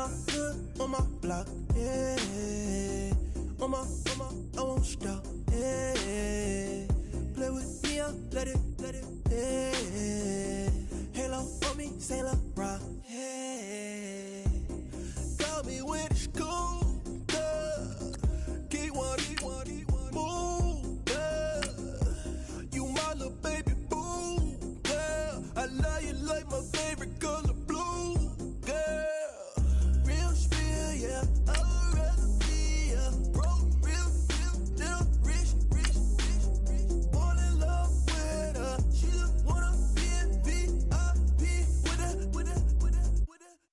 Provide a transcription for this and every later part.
my hood, on my block, yeah. On my, I won't stop, yeah. Play with me, I'll let it, yeah. Halo on me, Saint Laurent, yeah. Got me when it's cool, yeah. Keep one, move, yeah. You my little baby boo, yeah. I love you like my favorite color blue, yeah. Real spill, yeah. I'd rather be a broke, real, little rich. Fall in love with her. She just wanna be in VIP with her.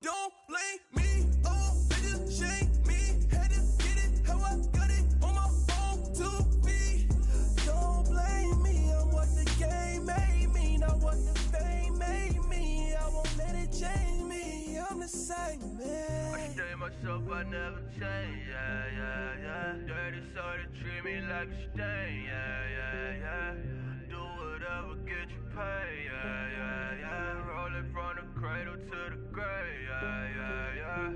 Don't blame me, oh, they just shame me. Had to get it how I got it on my own 2 feet. Don't blame me, I'm what the game made me, not what the fame made me. I won't let it change me, I'm the same man. I stay myself, I never change, yeah. Dirty soul, they treat me like a stain, yeah. Do whatever, get you paid, yeah. Rolling from the cradle to the grave, yeah.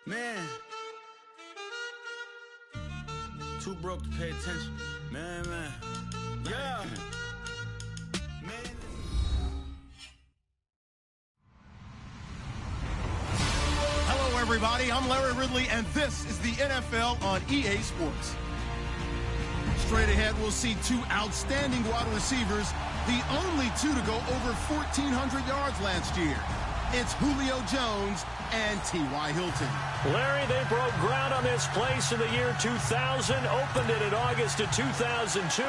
Man, too broke to pay attention. Man. Yeah. Man. Hello, everybody. I'm Larry Ridley, and this is the NFL on EA Sports. Straight ahead, we'll see two outstanding wide receivers, the only two to go over 1,400 yards last year. It's Julio Jones and T.Y. Hilton. Larry, they broke ground on this place in the year 2000, opened it in August of 2002,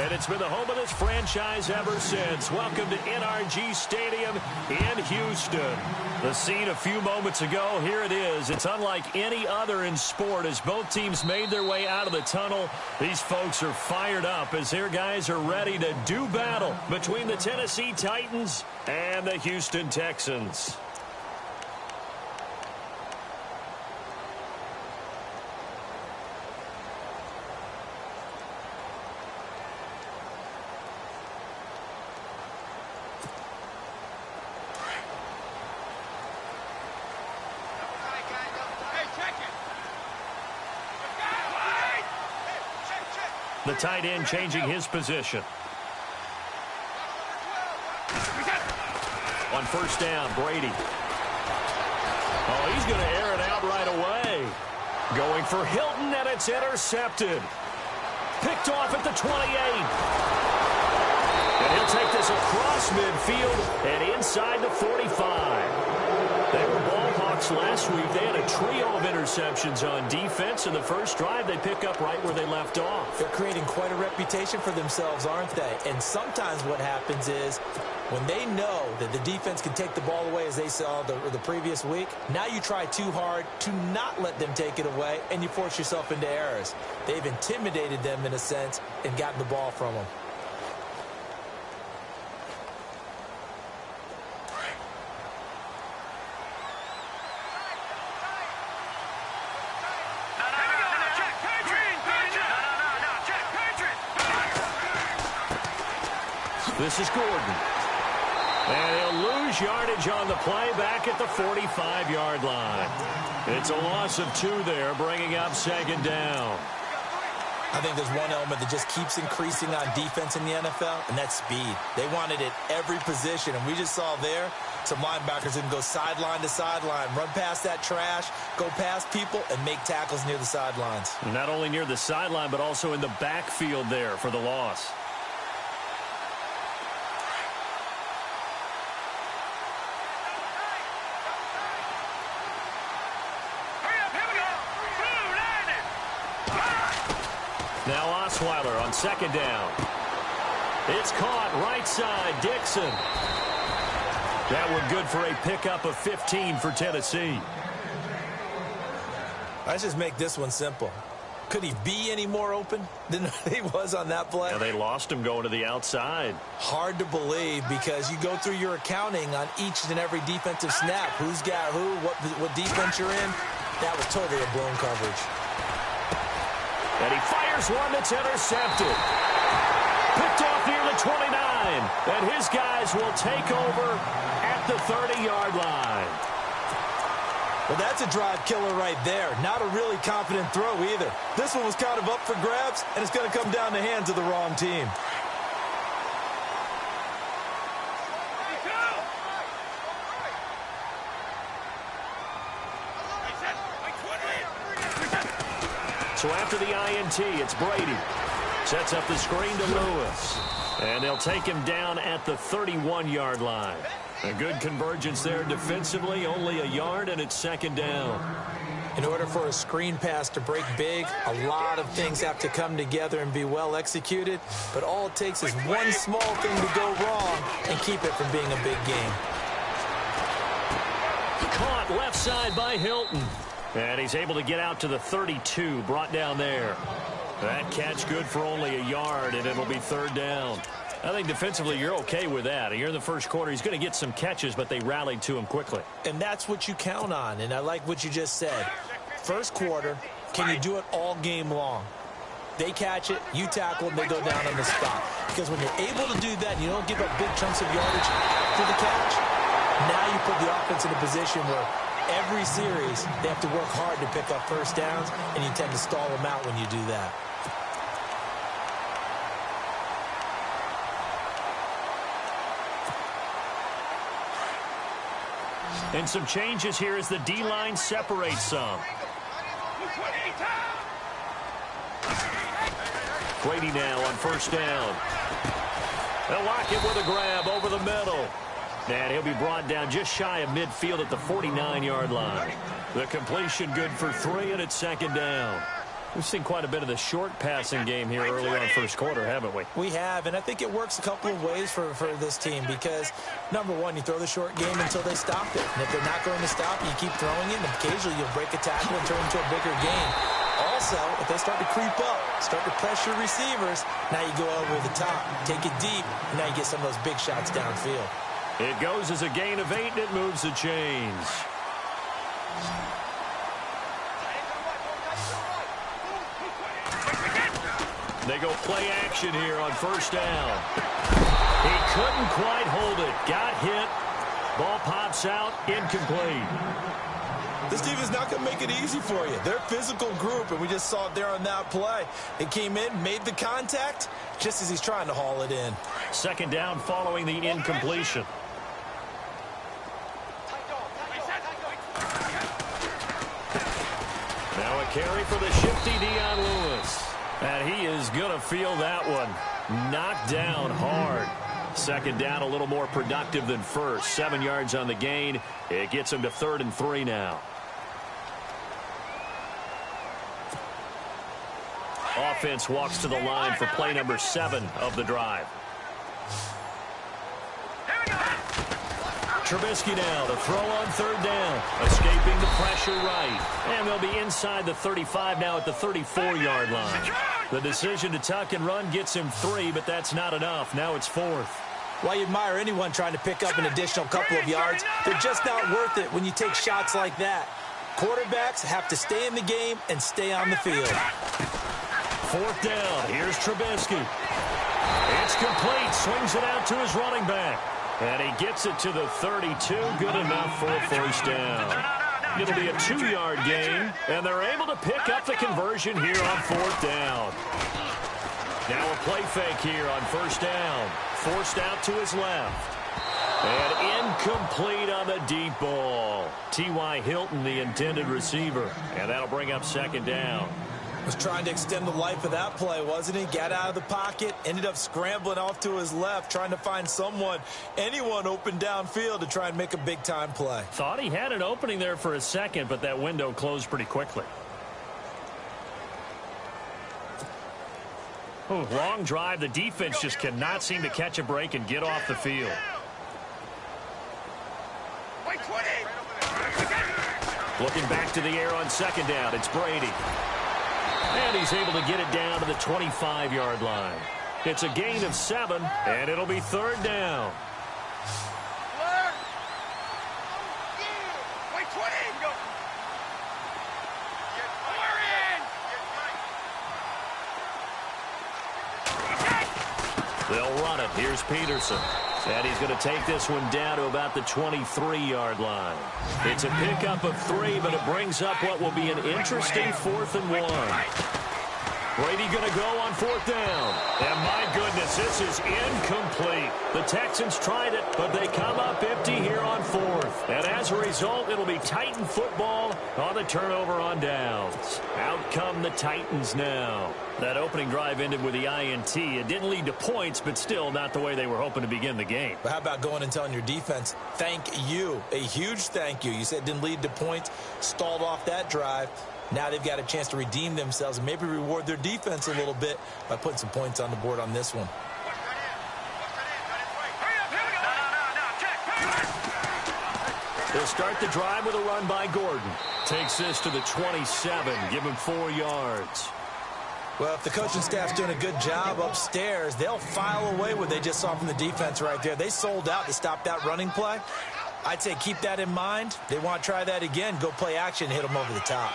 and it's been the home of this franchise ever since. Welcome to NRG Stadium in Houston. The scene a few moments ago, here it is. It's unlike any other in sport as both teams made their way out of the tunnel. These folks are fired up as their guys are ready to do battle between the Tennessee Titans and the Houston Texans. The tight end changing his position. On first down, Brady. Oh, he's going to air it out right away. Going for Hilton, and it's intercepted. Picked off at the 28. And he'll take this across midfield and inside the 45. They were ball hawks last week. They had a trio of interceptions on defense. In the first drive, they pick up right where they left off. They're creating quite a reputation for themselves, aren't they? And sometimes what happens is when they know that the defense can take the ball away, as they saw the previous week, now you try too hard to not let them take it away, and you force yourself into errors. They've intimidated them in a sense and gotten the ball from them. This is Gordon. And he'll lose yardage on the play back at the 45-yard line. It's a loss of 2 there, bringing up second down. I think there's one element that just keeps increasing on defense in the NFL, and that's speed. They want it at every position, and we just saw there some linebackers who can go sideline to sideline, run past that trash, go past people, and make tackles near the sidelines. Not only near the sideline, but also in the backfield there for the loss. Now Osweiler on second down. It's caught right side, Dixon. That one good for a pickup of 15 for Tennessee. Let's just make this one simple. Could he be any more open than he was on that play? Yeah, they lost him going to the outside. Hard to believe because you go through your accounting on each and every defensive snap. Who's got who, what defense you're in. That was totally a blown coverage. And he fires one that's intercepted. Picked off near the 29. And his guys will take over at the 30-yard line. Well, that's a drive killer right there. Not a really confident throw either. This one was kind of up for grabs, and it's going to come down the hands of the wrong team. So after the INT, it's Brady. Sets up the screen to Lewis. And they'll take him down at the 31-yard line. A good convergence there defensively, only a yard, and it's second down. In order for a screen pass to break big, a lot of things have to come together and be well executed, but all it takes is one small thing to go wrong and keep it from being a big game. Caught left side by Hilton. And he's able to get out to the 32, brought down there. That catch good for only a yard, and it'll be third down. I think defensively you're okay with that. Here in the first quarter, he's going to get some catches, but they rallied to him quickly. And that's what you count on, and I like what you just said. First quarter, can you do it all game long? They catch it, you tackle, and they go down on the spot. Because when you're able to do that and you don't give up big chunks of yardage after the catch, now you put the offense in a position where every series they have to work hard to pick up first downs, and you tend to stall them out when you do that. And some changes here as the D-line separates some. Brady now on first down. They'll lock it with a grab over the middle. And he'll be brought down just shy of midfield at the 49-yard line. The completion good for 3, and it's second down. We've seen quite a bit of the short passing game here early on first quarter, haven't we? We have, and I think it works a couple of ways for this team because, number one, you throw the short game until they stop it. And if they're not going to stop it, you keep throwing it, and occasionally you'll break a tackle and turn into a bigger gain. Also, if they start to creep up, start to pressure receivers, now you go over the top, take it deep, and now you get some of those big shots downfield. It goes as a gain of 8, and it moves the chains. They go play action here on first down. He couldn't quite hold it. Got hit. Ball pops out. Incomplete. This team is not going to make it easy for you. They're a physical group, and we just saw it there on that play. It came in, made the contact, just as he's trying to haul it in. Second down following the incompletion. Now a carry for the shifty Dion Lewis. And he is going to feel that one. Knocked down hard. Second down a little more productive than first. 7 yards on the gain. It gets him to 3rd and 3 now. Offense walks to the line for play number 7 of the drive. Trubisky now to throw on third down. Escaping the pressure right. And they'll be inside the 35 now at the 34-yard line. The decision to tuck and run gets him 3, but that's not enough. Now it's 4th. While you admire anyone trying to pick up an additional couple of yards, they're just not worth it when you take shots like that. Quarterbacks have to stay in the game and stay on the field. 4th down. Here's Trubisky. It's complete. Swings it out to his running back. And he gets it to the 32. Good enough for a first down. It'll be a 2-yard gain, and they're able to pick up the conversion here on 4th down. Now a play fake here on first down. Forced out to his left. And incomplete on the deep ball. T.Y. Hilton, the intended receiver. And that'll bring up second down. Was trying to extend the life of that play, wasn't he? Got out of the pocket, ended up scrambling off to his left, trying to find anyone open downfield to try and make a big-time play. Thought he had an opening there for a second, but that window closed pretty quickly. Ooh, long drive. The defense just cannot seem to catch a break and get off the field. Looking back to the air on second down, it's Brady. And he's able to get it down to the 25-yard line. It's a gain of 7, and it'll be third down. They'll run it. Here's Peterson. And he's going to take this one down to about the 23-yard line. It's a pickup of 3, but it brings up what will be an interesting 4th and 1. Brady going to go on 4th down. And my goodness, this is incomplete. The Texans tried it, but they come up empty here on 4th. And as a result, it'll be Titan football on the turnover on downs. Out come the Titans now. That opening drive ended with the INT. It didn't lead to points, but still not the way they were hoping to begin the game. But how about going and telling your defense, thank you, a huge thank you. You said it didn't lead to points, stalled off that drive. Now they've got a chance to redeem themselves and maybe reward their defense a little bit by putting some points on the board on this one. They'll start the drive with a run by Gordon. Takes this to the 27, give him 4 yards. Well, if the coaching staff's doing a good job upstairs, they'll file away what they just saw from the defense right there. They sold out to stop that running play. I'd say keep that in mind. They want to try that again. Go play action, hit them over the top.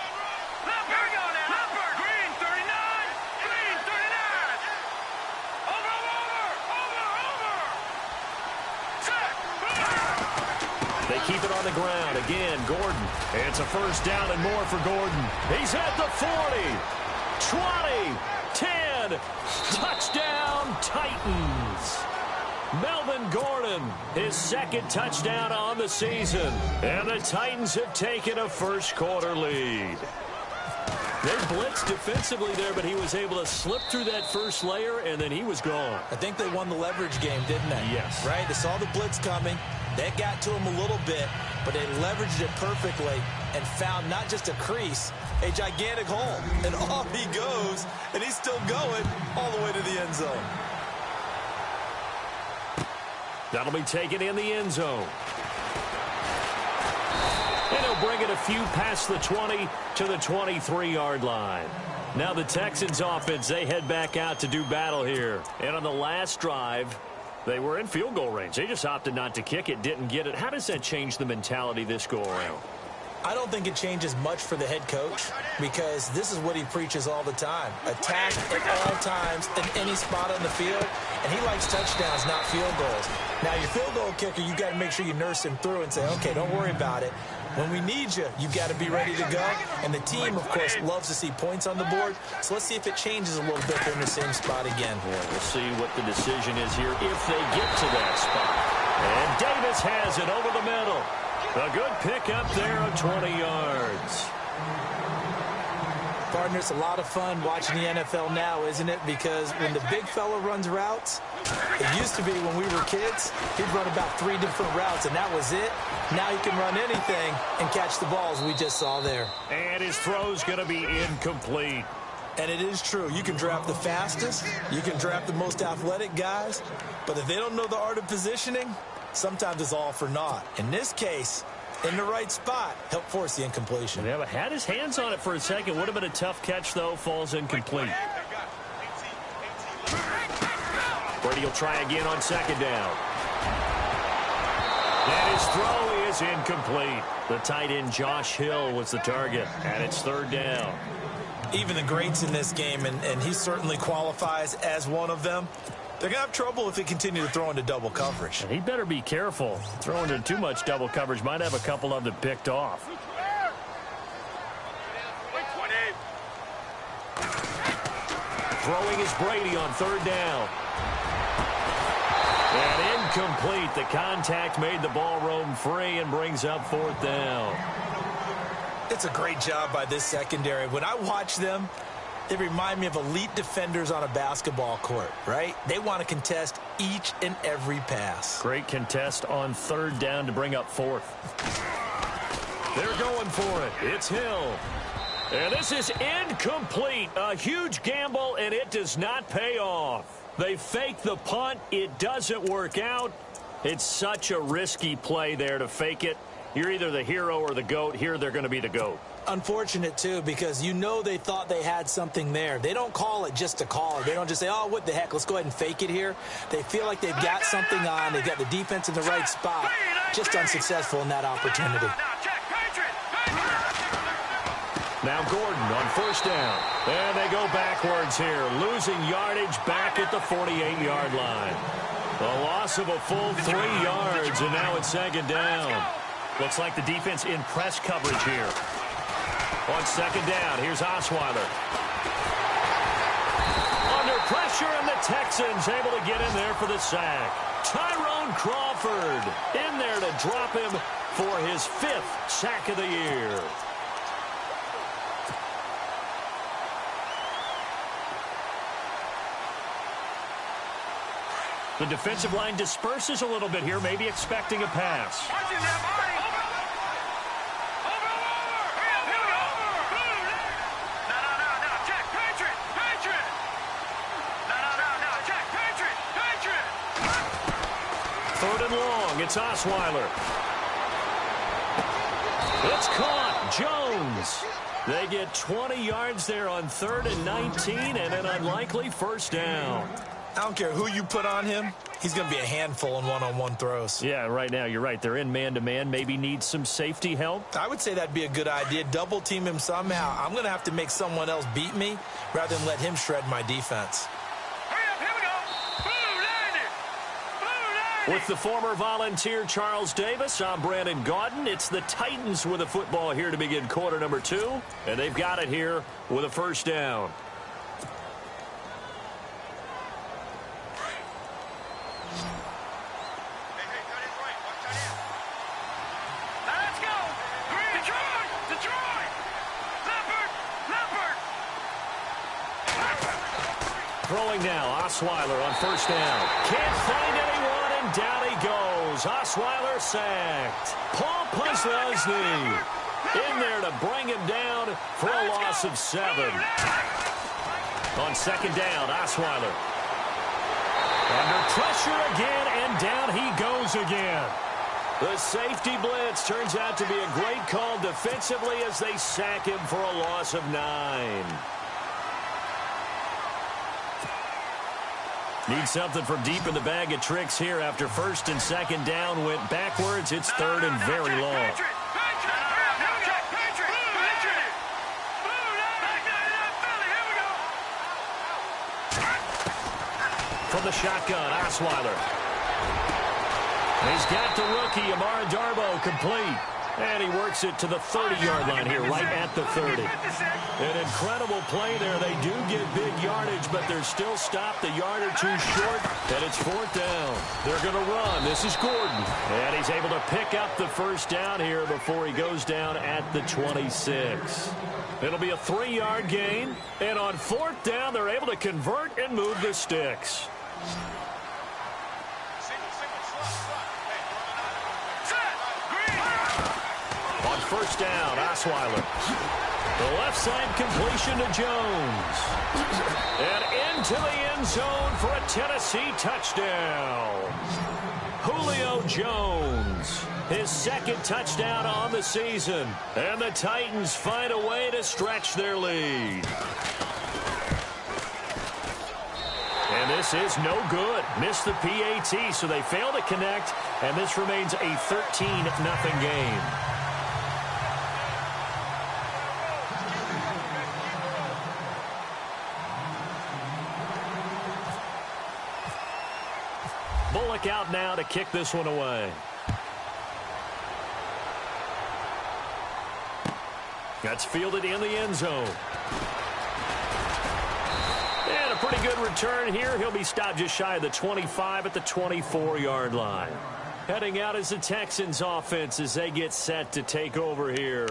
They keep it on the ground. Again, Gordon. It's a first down and more for Gordon. He's at the 40, 20, 10. Touchdown, Titans. Melvin Gordon, his 2nd touchdown on the season. And the Titans have taken a first-quarter lead. They blitzed defensively there, but he was able to slip through that first layer, and then he was gone. I think they won the leverage game, didn't they? Yes. Right? They saw the blitz coming. That got to him a little bit, but they leveraged it perfectly and found not just a crease, a gigantic hole. And off he goes, and he's still going all the way to the end zone. That'll be taken in the end zone. And he'll bring it a few past the 20 to the 23-yard line. Now the Texans offense, they head back out to do battle here. And on the last drive, they were in field goal range. They just opted not to kick it, didn't get it. How does that change the mentality this go around? I don't think it changes much for the head coach because this is what he preaches all the time. Attack at all times in any spot on the field, and he likes touchdowns, not field goals. Now, your field goal kicker, you've got to make sure you nurse him through and say, okay, don't worry about it. When we need you, you've got to be ready to go. And the team, of course, loves to see points on the board. So let's see if it changes a little bit. They're in the same spot again. Yeah, we'll see what the decision is here if they get to that spot. And Davis has it over the middle. A good pickup there of 20 yards. Partner, it's a lot of fun watching the NFL now, isn't it? Because when the big fella runs routes, it used to be when we were kids, he'd run about 3 different routes, and that was it. Now he can run anything and catch the balls we just saw there. And his throw's going to be incomplete. And it is true. You can draft the fastest. You can draft the most athletic guys. But if they don't know the art of positioning, sometimes it's all for naught. In this case, in the right spot, help force the incompletion. Yeah, but had his hands on it for a second. Would have been a tough catch, though. Falls incomplete. Brady will try again on 2nd down. And his throw is incomplete. The tight end, Josh Hill, was the target. And it's 3rd down. Even the greats in this game, and he certainly qualifies as one of them, they're going to have trouble if they continue to throw into double coverage. And he better be careful. Throwing into too much double coverage might have a couple of them picked off. Throwing is Brady on 3rd down. And incomplete. The contact made the ball roam free and brings up 4th down. It's a great job by this secondary. When I watch them, they remind me of elite defenders on a basketball court, right? They want to contest each and every pass. Great contest on 3rd down to bring up 4th. They're going for it. It's Hill. And this is incomplete. A huge gamble, and it does not pay off. They fake the punt. It doesn't work out. It's such a risky play there to fake it You're either the hero or the GOAT. Here, they're going to be the GOAT. Unfortunate, too, because you know they thought they had something there. They don't call it just to call it. They don't just say, oh, what the heck, let's go ahead and fake it here. They feel like they've got something on. They've got the defense in the right spot. Just unsuccessful in that opportunity. Now Gordon on first down. And they go backwards here, losing yardage back at the 48-yard line. A loss of a full 3 yards, and now it's second down. Looks like the defense in press coverage here. On second down, here's Osweiler. Under pressure, and the Texans able to get in there for the sack. Tyrone Crawford in there to drop him for his 5th sack of the year. The defensive line disperses a little bit here, maybe expecting a pass. Third and long, it's Osweiler. It's caught, Jones. They get 20 yards there on 3rd and 19 and an unlikely first down. I don't care who you put on him. He's going to be a handful in one-on-one throws. Yeah, right now, you're right. They're in man-to-man. Maybe need some safety help. I would say that'd be a good idea. Double-team him somehow. I'm going to have to make someone else beat me rather than let him shred my defense. With the former Volunteer Charles Davis, I'm Brandon Gaudin. It's the Titans with the football here to begin quarter number 2, and they've got it here with a first down. Throwing now, Osweiler on first down. Can't find anyone, and down he goes. Osweiler sacked. Paul Postlesny in there to bring him down for a loss of 7. On second down, Osweiler. Under pressure again, and down he goes again. The safety blitz turns out to be a great call defensively as they sack him for a loss of 9. Need something from deep in the bag of tricks here after first and second down went backwards. It's 3rd and very long. From the shotgun, Osweiler. He's got the rookie, Amara Darboh, complete. And he works it to the 30-yard line here, right at the 30. An incredible play there. They do get big yardage, but they're still stopped a yard or 2 short, and it's 4th down. They're going to run. This is Gordon. And he's able to pick up the first down here before he goes down at the 26. It'll be a 3-yard gain, and on 4th down, they're able to convert and move the sticks. On first down, Osweiler. The left side completion to Jones. And into the end zone for a Tennessee touchdown. Julio Jones, his 2nd touchdown on the season. And the Titans find a way to stretch their lead. And this is no good. Missed the PAT, so they fail to connect. And this remains a 13-0 game. Bullock out now to kick this one away. That's fielded in the end zone. And a pretty good return here. He'll be stopped just shy of the 25 at the 24-yard line. Heading out is the Texans offense as they get set to take over here.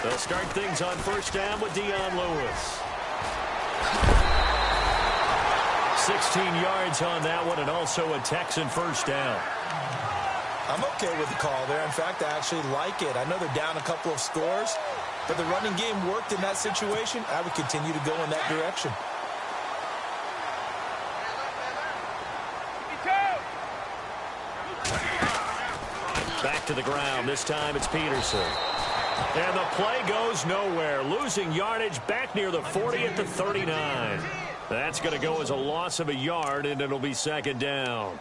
They'll start things on first down with Dion Lewis. 16 yards on that one, and also a Texan first down. I'm okay with the call there. In fact, I actually like it. I know they're down a couple of scores, but the running game worked in that situation. I would continue to go in that direction. Back to the ground. This time it's Peterson. And the play goes nowhere. Losing yardage back near the 40 at the 39. That's going to go as a loss of a yard, and it'll be second down.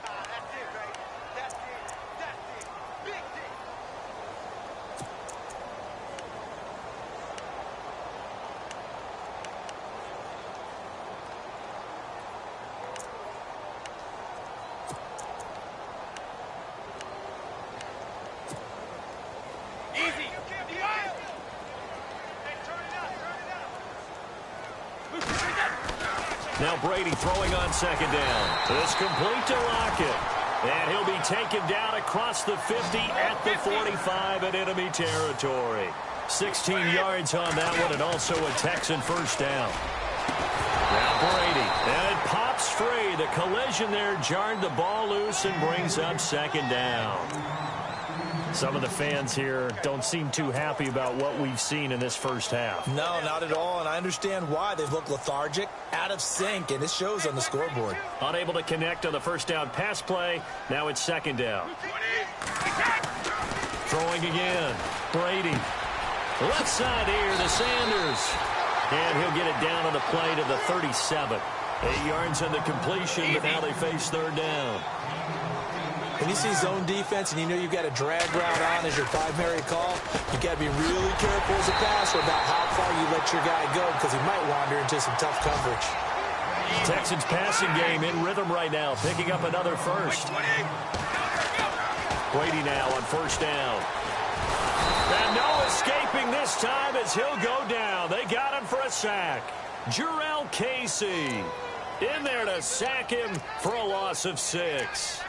Now Brady throwing on second down. It's complete to Lockett. And he'll be taken down across the 50 at the 45 in enemy territory. 16 yards on that one, and also a Texan first down. Now Brady. And it pops free. The collision there jarred the ball loose and brings up second down. Some of the fans here don't seem too happy about what we've seen in this first half. No, not at all, and I understand why. They've looked lethargic, out of sync, and it shows on the scoreboard. Unable to connect on the first down pass play. Now it's second down. Throwing again. Brady. Left side here to Sanders. And he'll get it down on the play to the 37. 8 yards on the completion, but now they face third down. When you see zone defense and you know you've got a drag route on as your primary call, you got to be really careful as a passer about how far you let your guy go, because he might wander into some tough coverage. Texans passing game in rhythm right now, picking up another first. Brady now on first down. And no escaping this time as he'll go down. They got him for a sack. Jarrell Casey in there to sack him for a loss of 6.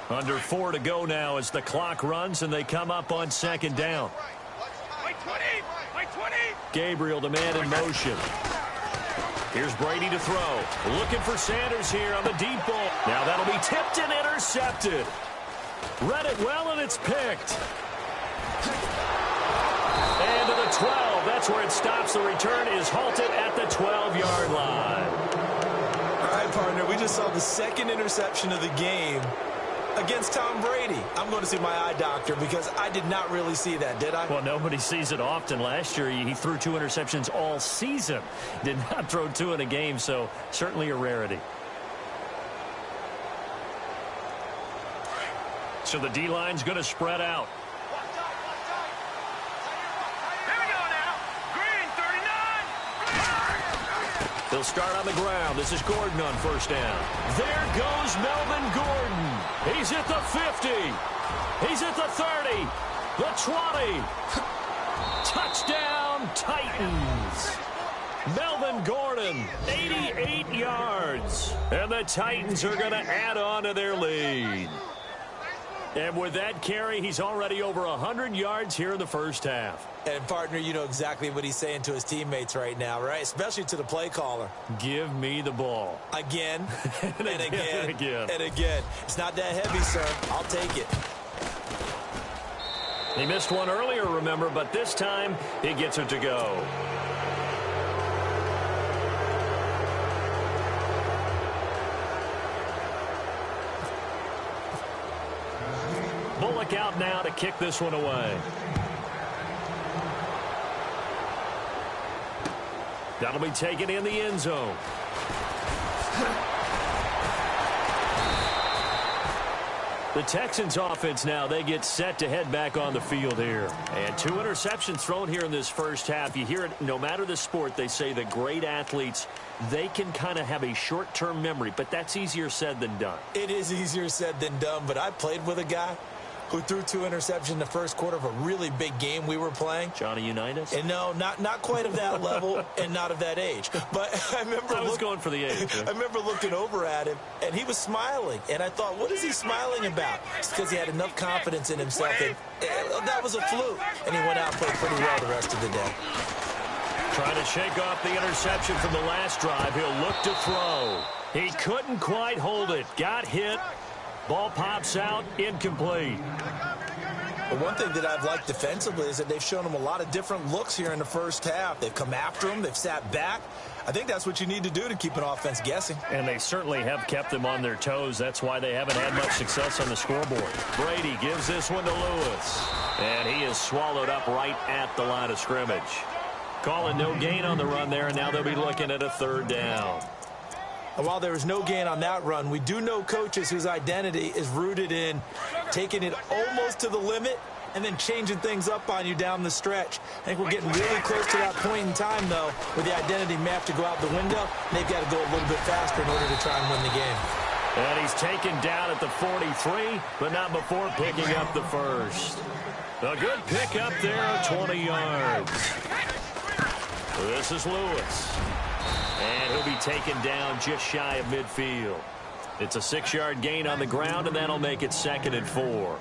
Under 4 to go now as the clock runs and they come up on second down. Gabriel, the man in motion. Here's Brady to throw. Looking for Sanders here on the deep ball. Now that'll be tipped and intercepted. Read it well, and it's picked. And to the 12. That's where it stops. The return is halted at the 12-yard line. All right, partner, we just saw the second interception of the game against Tom Brady. I'm going to see my eye doctor because I did not really see that, did I? Well, nobody sees it often. Last year, he threw 2 interceptions all season. Did not throw 2 in a game, so certainly a rarity. So the D-line's going to spread out. They'll start on the ground. This is Gordon on first down. There goes Melvin Gordon. He's at the 50. He's at the 30. The 20. Touchdown, Titans. Melvin Gordon, 88 yards. And the Titans are going to add on to their lead. And with that carry, he's already over 100 yards here in the first half. And, partner, you know exactly what he's saying to his teammates right now, right? Especially to the play caller. Give me the ball. Again, and again, and again. and again. It's not that heavy, sir. I'll take it. He missed one earlier, remember, but this time he gets it to go. Bullock out now to kick this one away. That'll be taken in the end zone. The Texans offense now, they get set to head back on the field here. And 2 interceptions thrown here in this first half. You hear it, no matter the sport, they say the great athletes, they can kind of have a short-term memory, but that's easier said than done. It is easier said than done, but I played with a guy who threw 2 interceptions in the first quarter of a really big game we were playing. Johnny Unitas? And no, not quite of that level and not of that age. But I remember I was going for the age. I remember looking over at him, and he was smiling. And I thought, what is he smiling about? It's because he had enough confidence in himself that that was a fluke. And he went out and played pretty well the rest of the day. Trying to shake off the interception from the last drive. He'll look to throw. He couldn't quite hold it. Got hit. Ball pops out, incomplete. But one thing that I've liked defensively is that they've shown them a lot of different looks here in the first half. They've come after them. They've sat back. I think that's what you need to do to keep an offense guessing. And they certainly have kept them on their toes. That's why they haven't had much success on the scoreboard. Brady gives this one to Lewis. And he is swallowed up right at the line of scrimmage. Calling no gain on the run there, and now they'll be looking at a third down. And while there was no gain on that run, we do know coaches whose identity is rooted in taking it almost to the limit and then changing things up on you down the stretch. I think we're getting really close to that point in time, though, where the identity may have to go out the window, and they've got to go a little bit faster in order to try and win the game. And he's taken down at the 43, but not before picking up the first. A good pick up there of 20 yards. This is Lewis. And he'll be taken down just shy of midfield. It's a 6-yard gain on the ground, and that'll make it 2nd and 4.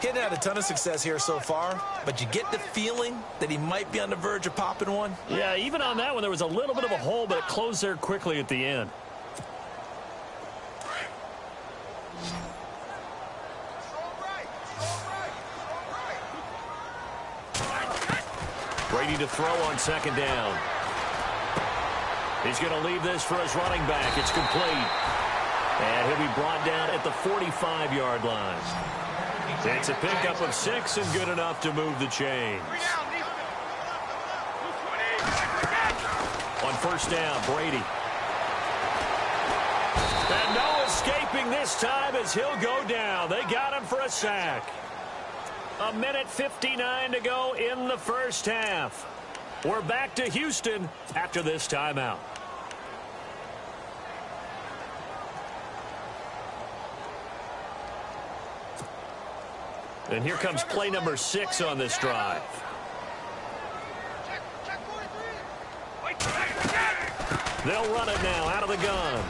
Hadn't had a ton of success here so far, but you get the feeling that he might be on the verge of popping one. Yeah, even on that one, there was a little bit of a hole, but it closed there quickly at the end. Brady to throw on 2nd down. He's going to leave this for his running back. It's complete. And he'll be brought down at the 45-yard line. It's a pickup of 6 and good enough to move the chains. On 1st down, Brady. And no escaping this time as he'll go down. They got him for a sack. 1:59 to go in the first half. We're back to Houston after this timeout. And here comes play number 6 on this drive. They'll run it now out of the gun.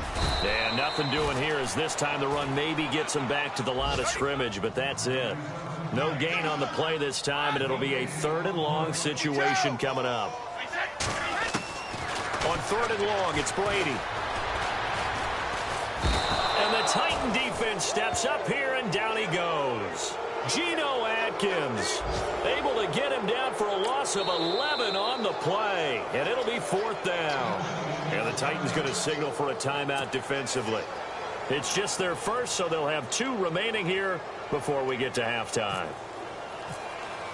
And nothing doing here as this time the run maybe gets them back to the line of scrimmage, but that's it. No gain on the play this time, and it'll be a 3rd and long situation coming up. On 3rd and long, it's Brady. And the Titan defense steps up here, and down he goes. Geno Atkins able to get him down for a loss of 11 on the play, and it'll be 4th down. And the Titans going to signal for a timeout defensively. It's just their first, so they'll have 2 remaining here before we get to halftime.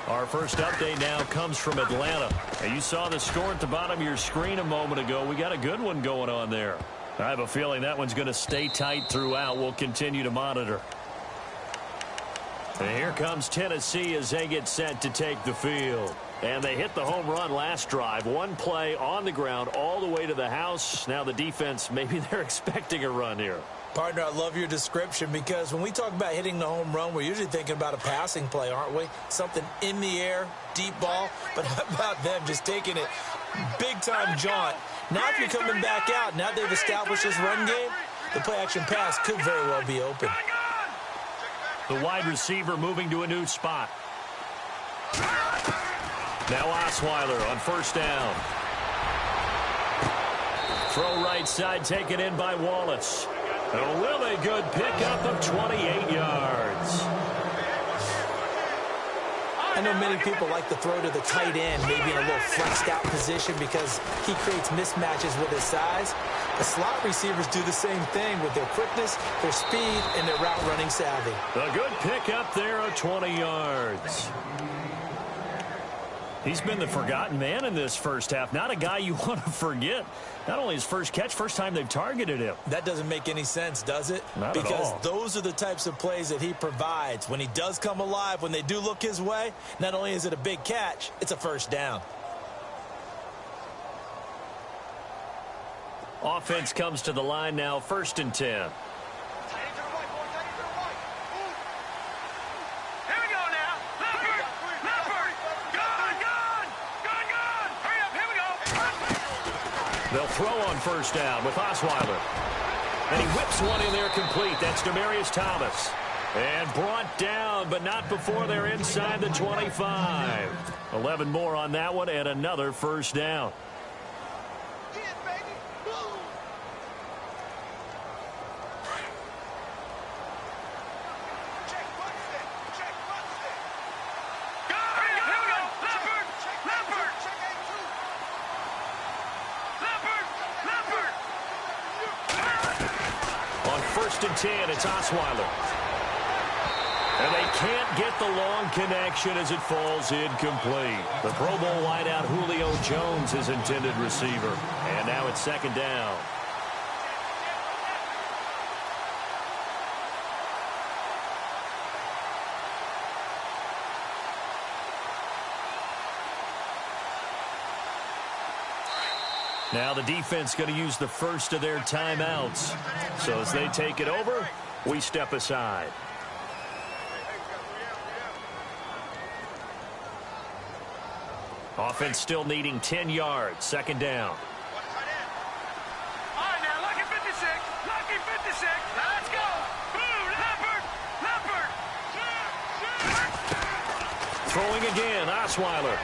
Our first update now comes from Atlanta. Now, you saw the score at the bottom of your screen a moment ago. We got a good one going on there. I have a feeling that one's going to stay tight throughout. We'll continue to monitor. And here comes Tennessee as they get set to take the field. And they hit the home run last drive. One play on the ground all the way to the house. Now the defense, maybe they're expecting a run here. Partner, I love your description because when we talk about hitting the home run, we're usually thinking about a passing play, aren't we? Something in the air, deep ball. But how about them just taking it big-time jaunt? Now if you're coming back out, now they've established this run game, the play-action pass could very well be open. The wide receiver moving to a new spot. Now Osweiler on 1st down. Throw right side taken in by Wallace. A really good pickup of 28 yards. I know many people like to throw to the tight end, maybe in a little flexed out position because he creates mismatches with his size. The slot receivers do the same thing with their quickness, their speed, and their route running savvy. A good pickup there of 20 yards. He's been the forgotten man in this first half. Not a guy you want to forget. Not only his first catch, first time they've targeted him. That doesn't make any sense, does it? Not at all. Because those are the types of plays that he provides. When he does come alive, when they do look his way, not only is it a big catch, it's a 1st down. Offense comes to the line now, 1st and 10. They'll throw on 1st down with Osweiler. And he whips one in there complete. That's Demaryius Thomas. And brought down, but not before they're inside the 25. 11 more on that one and another 1st down. 1st and 10. It's Osweiler. And they can't get the long connection as it falls incomplete. The Pro Bowl wideout Julio Jones is intended receiver. And now it's 2nd down. Now the defense going to use the first of their timeouts. So as they take it over, we step aside. Offense still needing 10 yards. 2nd down. All right, now, lucky 56. Lucky 56. Let's go. Boo, Leopard. Throwing again, Osweiler.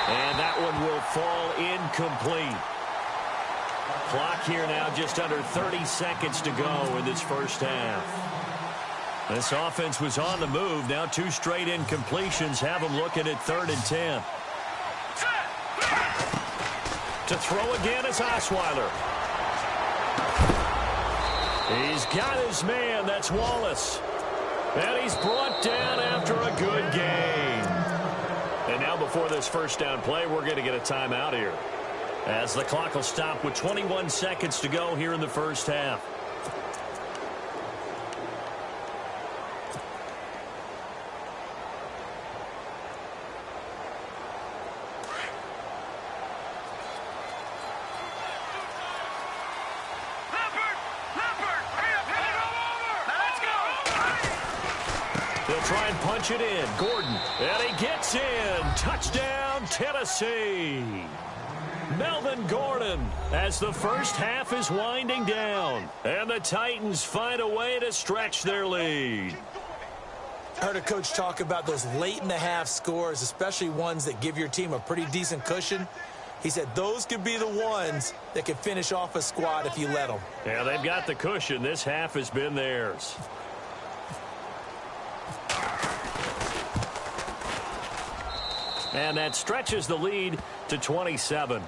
And that one will fall incomplete. Clock here now just under 30 seconds to go in this first half. This offense was on the move. Now 2 straight incompletions have them looking at 3rd and 10. To throw again is Osweiler. He's got his man. That's Wallace. And he's brought down after a good game. And now before this first down play, we're going to get a timeout here, as the clock will stop with 21 seconds to go here in the first half. Try and punch it in. Gordon. And he gets in. Touchdown, Tennessee. Melvin Gordon as the first half is winding down. And the Titans find a way to stretch their lead. I heard a coach talk about those late-in-the-half scores, especially ones that give your team a pretty decent cushion. He said those could be the ones that could finish off a squad if you let them. Yeah, they've got the cushion. This half has been theirs. And that stretches the lead to 27.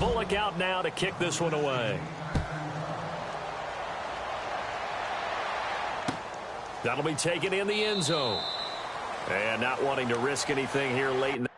Bullock out now to kick this one away. That'll be taken in the end zone. And not wanting to risk anything here late in the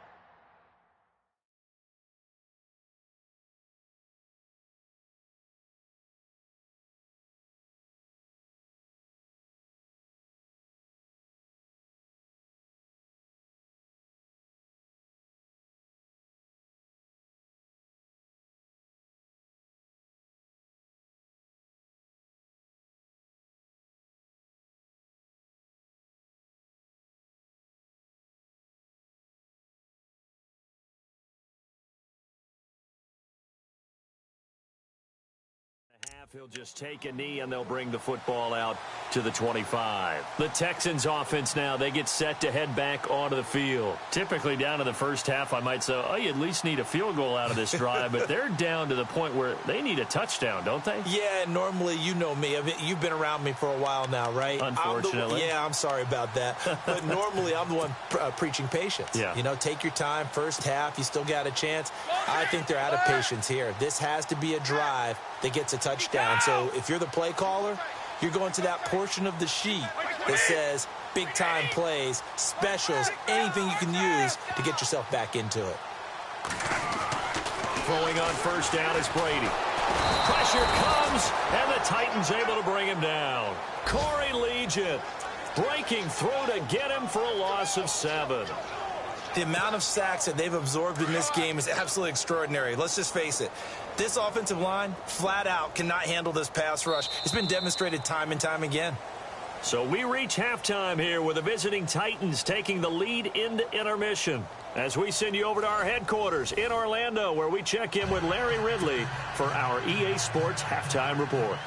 half, he'll just take a knee and they'll bring the football out to the 25. The Texans offense now, they get set to head back onto the field. Typically down to the first half, I might say, oh, you at least need a field goal out of this drive, but they're down to the point where they need a touchdown, don't they? Yeah, normally, you know me. You've been around me for a while now, right? Unfortunately. I'm sorry about that. But normally, I'm the one preaching patience. Yeah. You know, take your time. First half, you still got a chance. I think they're out of patience here. This has to be a drive that gets a touchdown. So if you're the play caller, you're going to that portion of the sheet that says big-time plays, specials, anything you can use to get yourself back into it. Throwing on first down is Brady. Pressure comes, and the Titans able to bring him down. Corey Legent breaking through to get him for a loss of 7. The amount of sacks that they've absorbed in this game is absolutely extraordinary. Let's just face it. This offensive line, flat out, cannot handle this pass rush. It's been demonstrated time and time again. So we reach halftime here with the visiting Titans taking the lead into intermission, as we send you over to our headquarters in Orlando, where we check in with Larry Ridley for our EA Sports Halftime Report.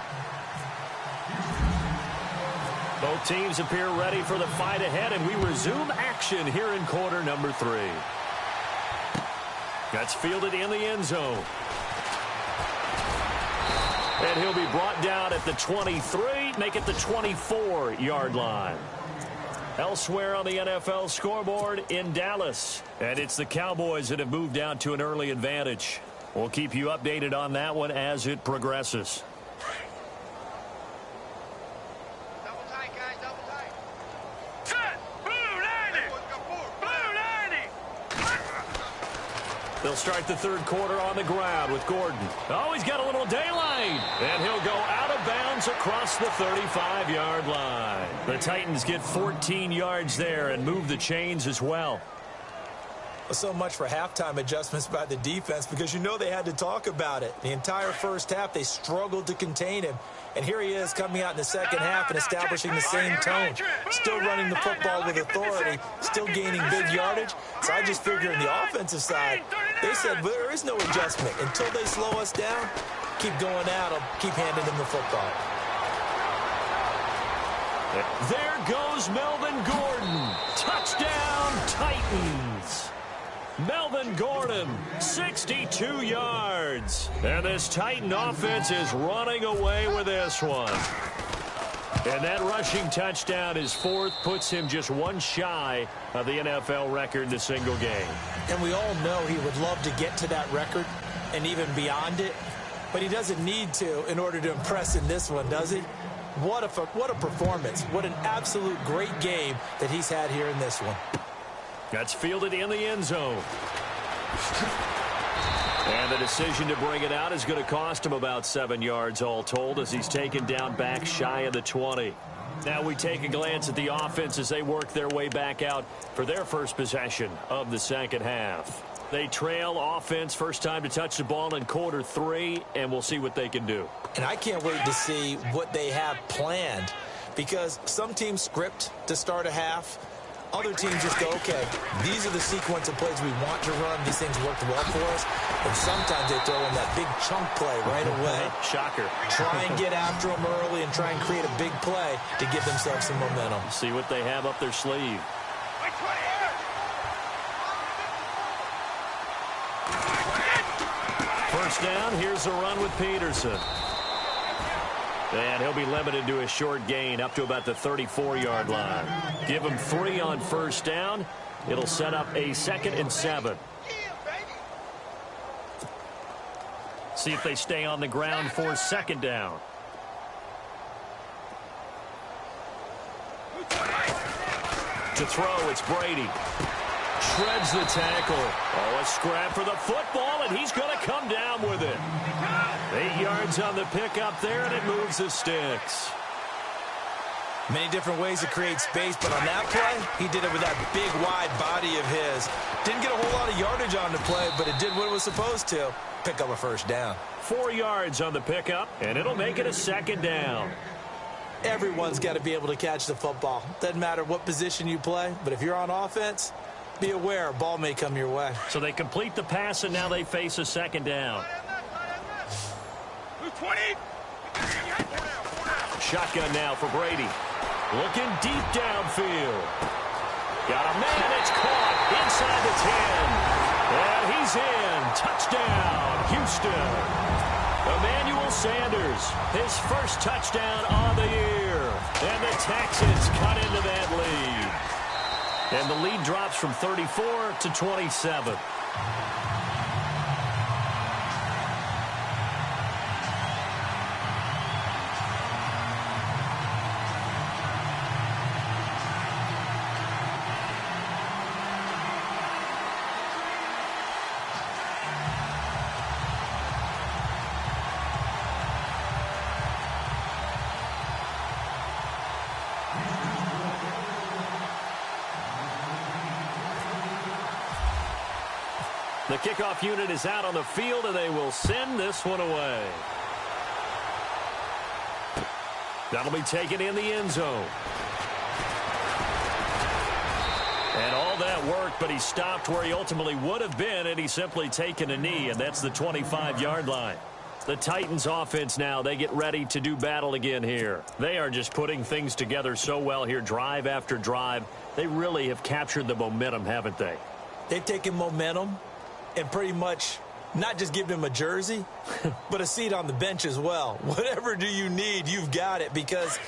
Both teams appear ready for the fight ahead, and we resume action here in quarter number 3. That's fielded in the end zone. And he'll be brought down at the 23, make it the 24-yard line. Elsewhere on the NFL scoreboard in Dallas. And it's the Cowboys that have moved out to an early advantage. We'll keep you updated on that one as it progresses. Double tight, guys, double tight. Set! Blue 90! Blue 90! They'll start the third quarter on the ground with Gordon. Oh, he's got a little daylight. And he'll go out of bounds across the 35-yard line. The Titans get 14 yards there and move the chains as well. So much for halftime adjustments by the defense, because you know they had to talk about it. The entire first half, they struggled to contain him. And here he is coming out in the second half and establishing the same tone. Still running the football with authority, still gaining big yardage. So I just figure on the offensive side, they said, well, there is no adjustment. Until they slow us down, keep going at them, keep handing them the football. There goes Melvin Gordon. Touchdown, Titans. Melvin Gordon, 62 yards. And this Titan offense is running away with this one. And that rushing touchdown, his fourth, puts him just one shy of the NFL record in a single game. And we all know he would love to get to that record and even beyond it. But he doesn't need to in order to impress in this one, does he? What a performance. What an absolute great game that he's had here in this one. That's fielded in the end zone. And the decision to bring it out is going to cost him about 7 yards all told, as he's taken down back shy of the 20. Now we take a glance at the offense as they work their way back out for their first possession of the second half. They trail offense, first time to touch the ball in quarter 3, and we'll see what they can do. And I can't wait to see what they have planned, because some teams script to start a half. Other teams just go, okay, these are the sequence of plays we want to run. These things worked well for us. And sometimes they throw in that big chunk play right away. Shocker. Try and get after them early and try and create a big play to give themselves some momentum. See what they have up their sleeve. First down, here's a run with Peterson. And he'll be limited to a short gain up to about the 34-yard line. Give him 3 on first down. It'll set up a 2nd and 7. See if they stay on the ground for 2nd down. To throw, it's Brady. Shreds the tackle. Oh, a scrap for the football, and he's going to come down with it. 8 yards on the pickup there, and it moves the sticks. Many different ways to create space, but on that play, he did it with that big, wide body of his. Didn't get a whole lot of yardage on the play, but it did what it was supposed to. Pick up a first down. 4 yards on the pickup, and it'll make it a 2nd down. Everyone's got to be able to catch the football. Doesn't matter what position you play, but if you're on offense, be aware, a ball may come your way. So they complete the pass, and now they face a 2nd down. 20. Shotgun now for Brady. Looking deep downfield. Got a man, it's caught inside the 10. And he's in. Touchdown, Houston. Emmanuel Sanders, his first touchdown on the year. And the Texans cut into that lead. And the lead drops from 34 to 27. The kickoff unit is out on the field, and they will send this one away. That'll be taken in the end zone. And all that worked, but he stopped where he ultimately would have been, and he's simply taken a knee, and that's the 25-yard line. The Titans offense now, they get ready to do battle again here. They are just putting things together so well here, drive after drive. They really have captured the momentum, haven't they? They've taken momentum and pretty much Not just giving him a jersey, but a seat on the bench as well. Whatever do you need, you've got it, because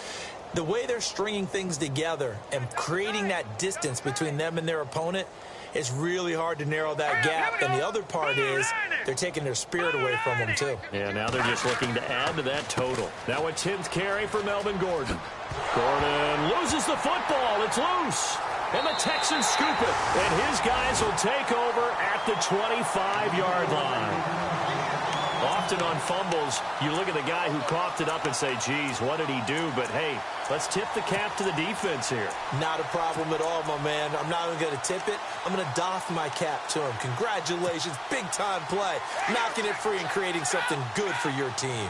the way they're stringing things together and creating that distance between them and their opponent, it's really hard to narrow that gap. And the other part is they're taking their spirit away from them, too. Yeah, now they're just looking to add to that total. Now a 10th carry for Melvin Gordon. Gordon loses the football. It's loose. And the Texans scoop it. And his guys will take over at the 25-yard line. Often on fumbles, you look at the guy who coughed it up and say, geez, what did he do? But, hey, let's tip the cap to the defense here. Not a problem at all, my man. I'm not even going to tip it. I'm going to doff my cap to him. Congratulations. Big-time play. Knocking it free and creating something good for your team.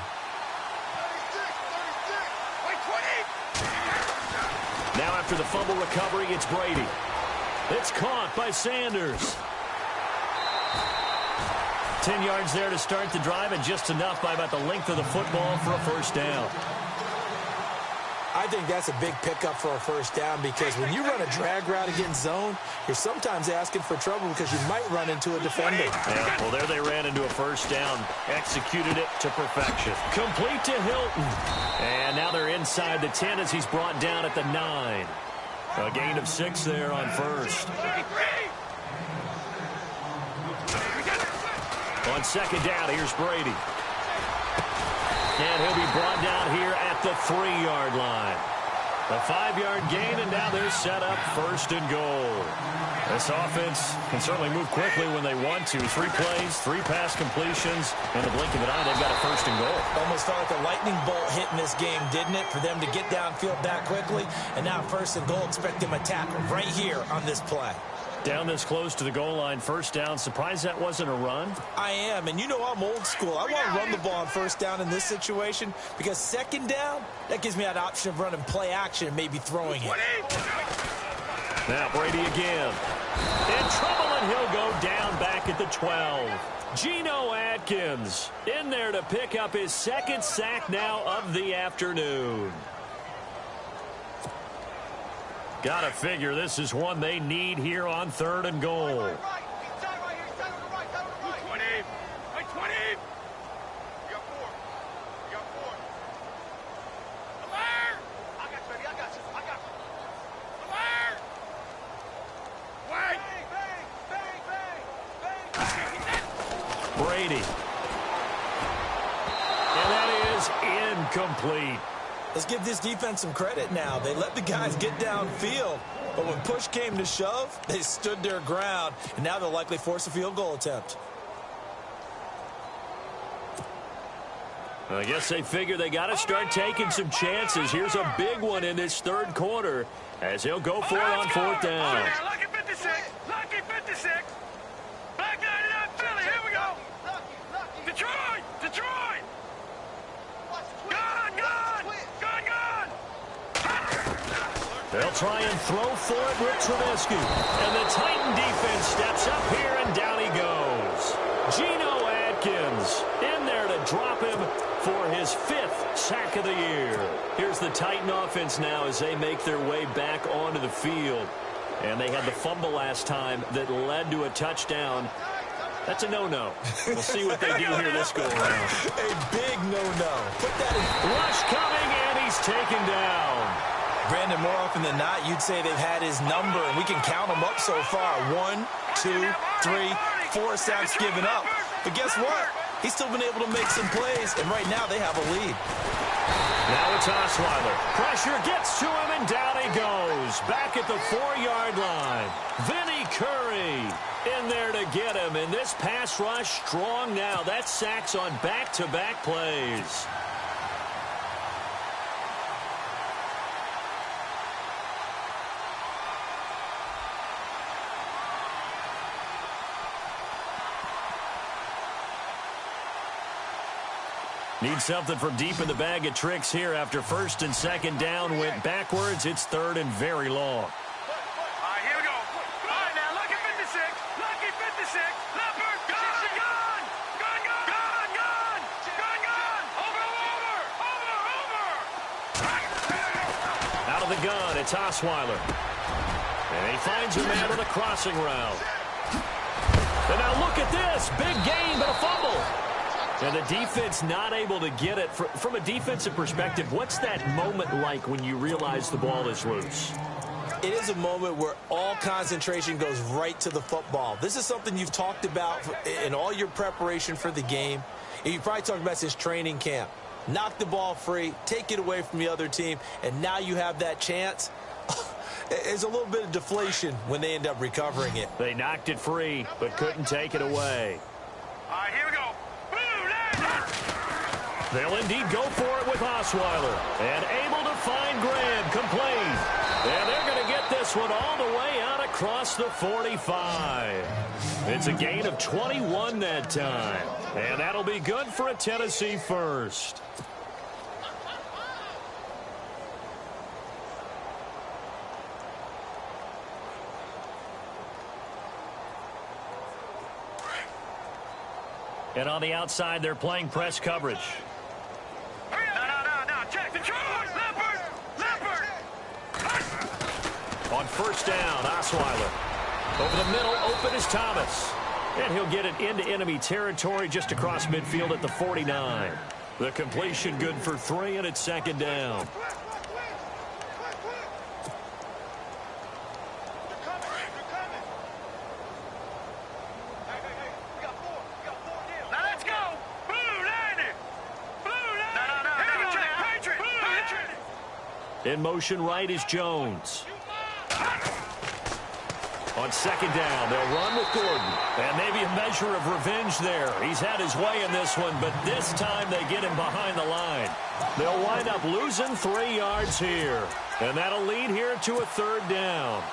Now after the fumble recovery, it's Brady. It's caught by Sanders. 10 yards there to start the drive, and just enough by about the length of the football for a first down. I think that's a big pickup for a first down, because when you run a drag route against zone, you're sometimes asking for trouble because you might run into a defender. Yeah, well, there they ran into a first down. Executed it to perfection. Complete to Hilton. And now they're inside the 10 as he's brought down at the 9. A gain of 6 there on first. On second down, here's Brady. And he'll be brought down here at the 3-yard line. A 5-yard gain, and now they're set up first and goal. This offense can certainly move quickly when they want to. 3 plays, 3 pass completions. In the blink of an eye, they've got a first and goal. Almost felt like a lightning bolt hit in this game, didn't it? For them to get downfield that quickly. And now first and goal, expect them to tackle right here on this play. Down this close to the goal line, first down. Surprised that wasn't a run? I am, and you know I'm old school. I want to run the ball on first down in this situation, because second down, that gives me that option of running play action and maybe throwing it. Now Brady again. In trouble, and he'll go down back at the 12. Geno Atkins in there to pick up his second sack now of the afternoon. Gotta figure this is one they need here on third and goal. Brady. And that is incomplete. Let's give this defense some credit now. They let the guys get downfield, but when push came to shove, they stood their ground, and now they'll likely force a field goal attempt. I guess they figure they got to start taking some chances. Here's a big one in this third quarter as he'll go for it on fourth down. Lucky 56. Lucky 56. Back 99 Philly. Here we go. Detroit. Detroit. Gone. They'll try and throw for it with Trubisky. And the Titan defense steps up here, and down he goes. Geno Atkins in there to drop him for his 5th sack of the year. Here's the Titan offense now as they make their way back onto the field. And they had the fumble last time that led to a touchdown. That's a no-no. We'll see what they do here this go-around. A big no-no. Put that in. Rush coming, and he's taken down. Brandon, more often than not, you'd say they've had his number, and we can count them up so far. 1, 2, 3, 4 sacks given up. But guess what? He's still been able to make some plays, and right now they have a lead. Now it's Osweiler. Pressure gets to him, and down he goes. Back at the 4-yard line. Vinny Curry in there to get him, and this pass rush strong now. That's sacks on back-to-back plays. Need something from deep in the bag of tricks here after first and second down went backwards. It's third and very long. All right, here we go. All right, now, lucky 56. Lucky 56. Leopard. Gone. Over. Out of the gun, it's Osweiler. And he finds a man with a crossing route. And now look at this. Big gain, but a fumble. And the defense not able to get it. From a defensive perspective, what's that moment like when you realize the ball is loose? It is a moment where all concentration goes right to the football. This is something you've talked about in all your preparation for the game. And you probably talked about since training camp. Knock the ball free, take it away from the other team, and now you have that chance. There's a little bit of deflation when they end up recovering it. They knocked it free, but couldn't take it away. All right, here we go. They'll indeed go for it with Osweiler. And able to find Graham, complete. And they're going to get this one all the way out across the 45. It's a gain of 21 that time. And that'll be good for a Tennessee first. And on the outside, they're playing press coverage. No, check the charge. Leopard. On first down, Osweiler. Over the middle, open is Thomas. And he'll get it into enemy territory just across midfield at the 49. The completion good for 3, and it's second down. In motion right is Jones. On second down, they'll run with Gordon. And maybe a measure of revenge there. He's had his way in this one, but this time they get him behind the line. They'll wind up losing 3 yards here. And that'll lead here to a third down.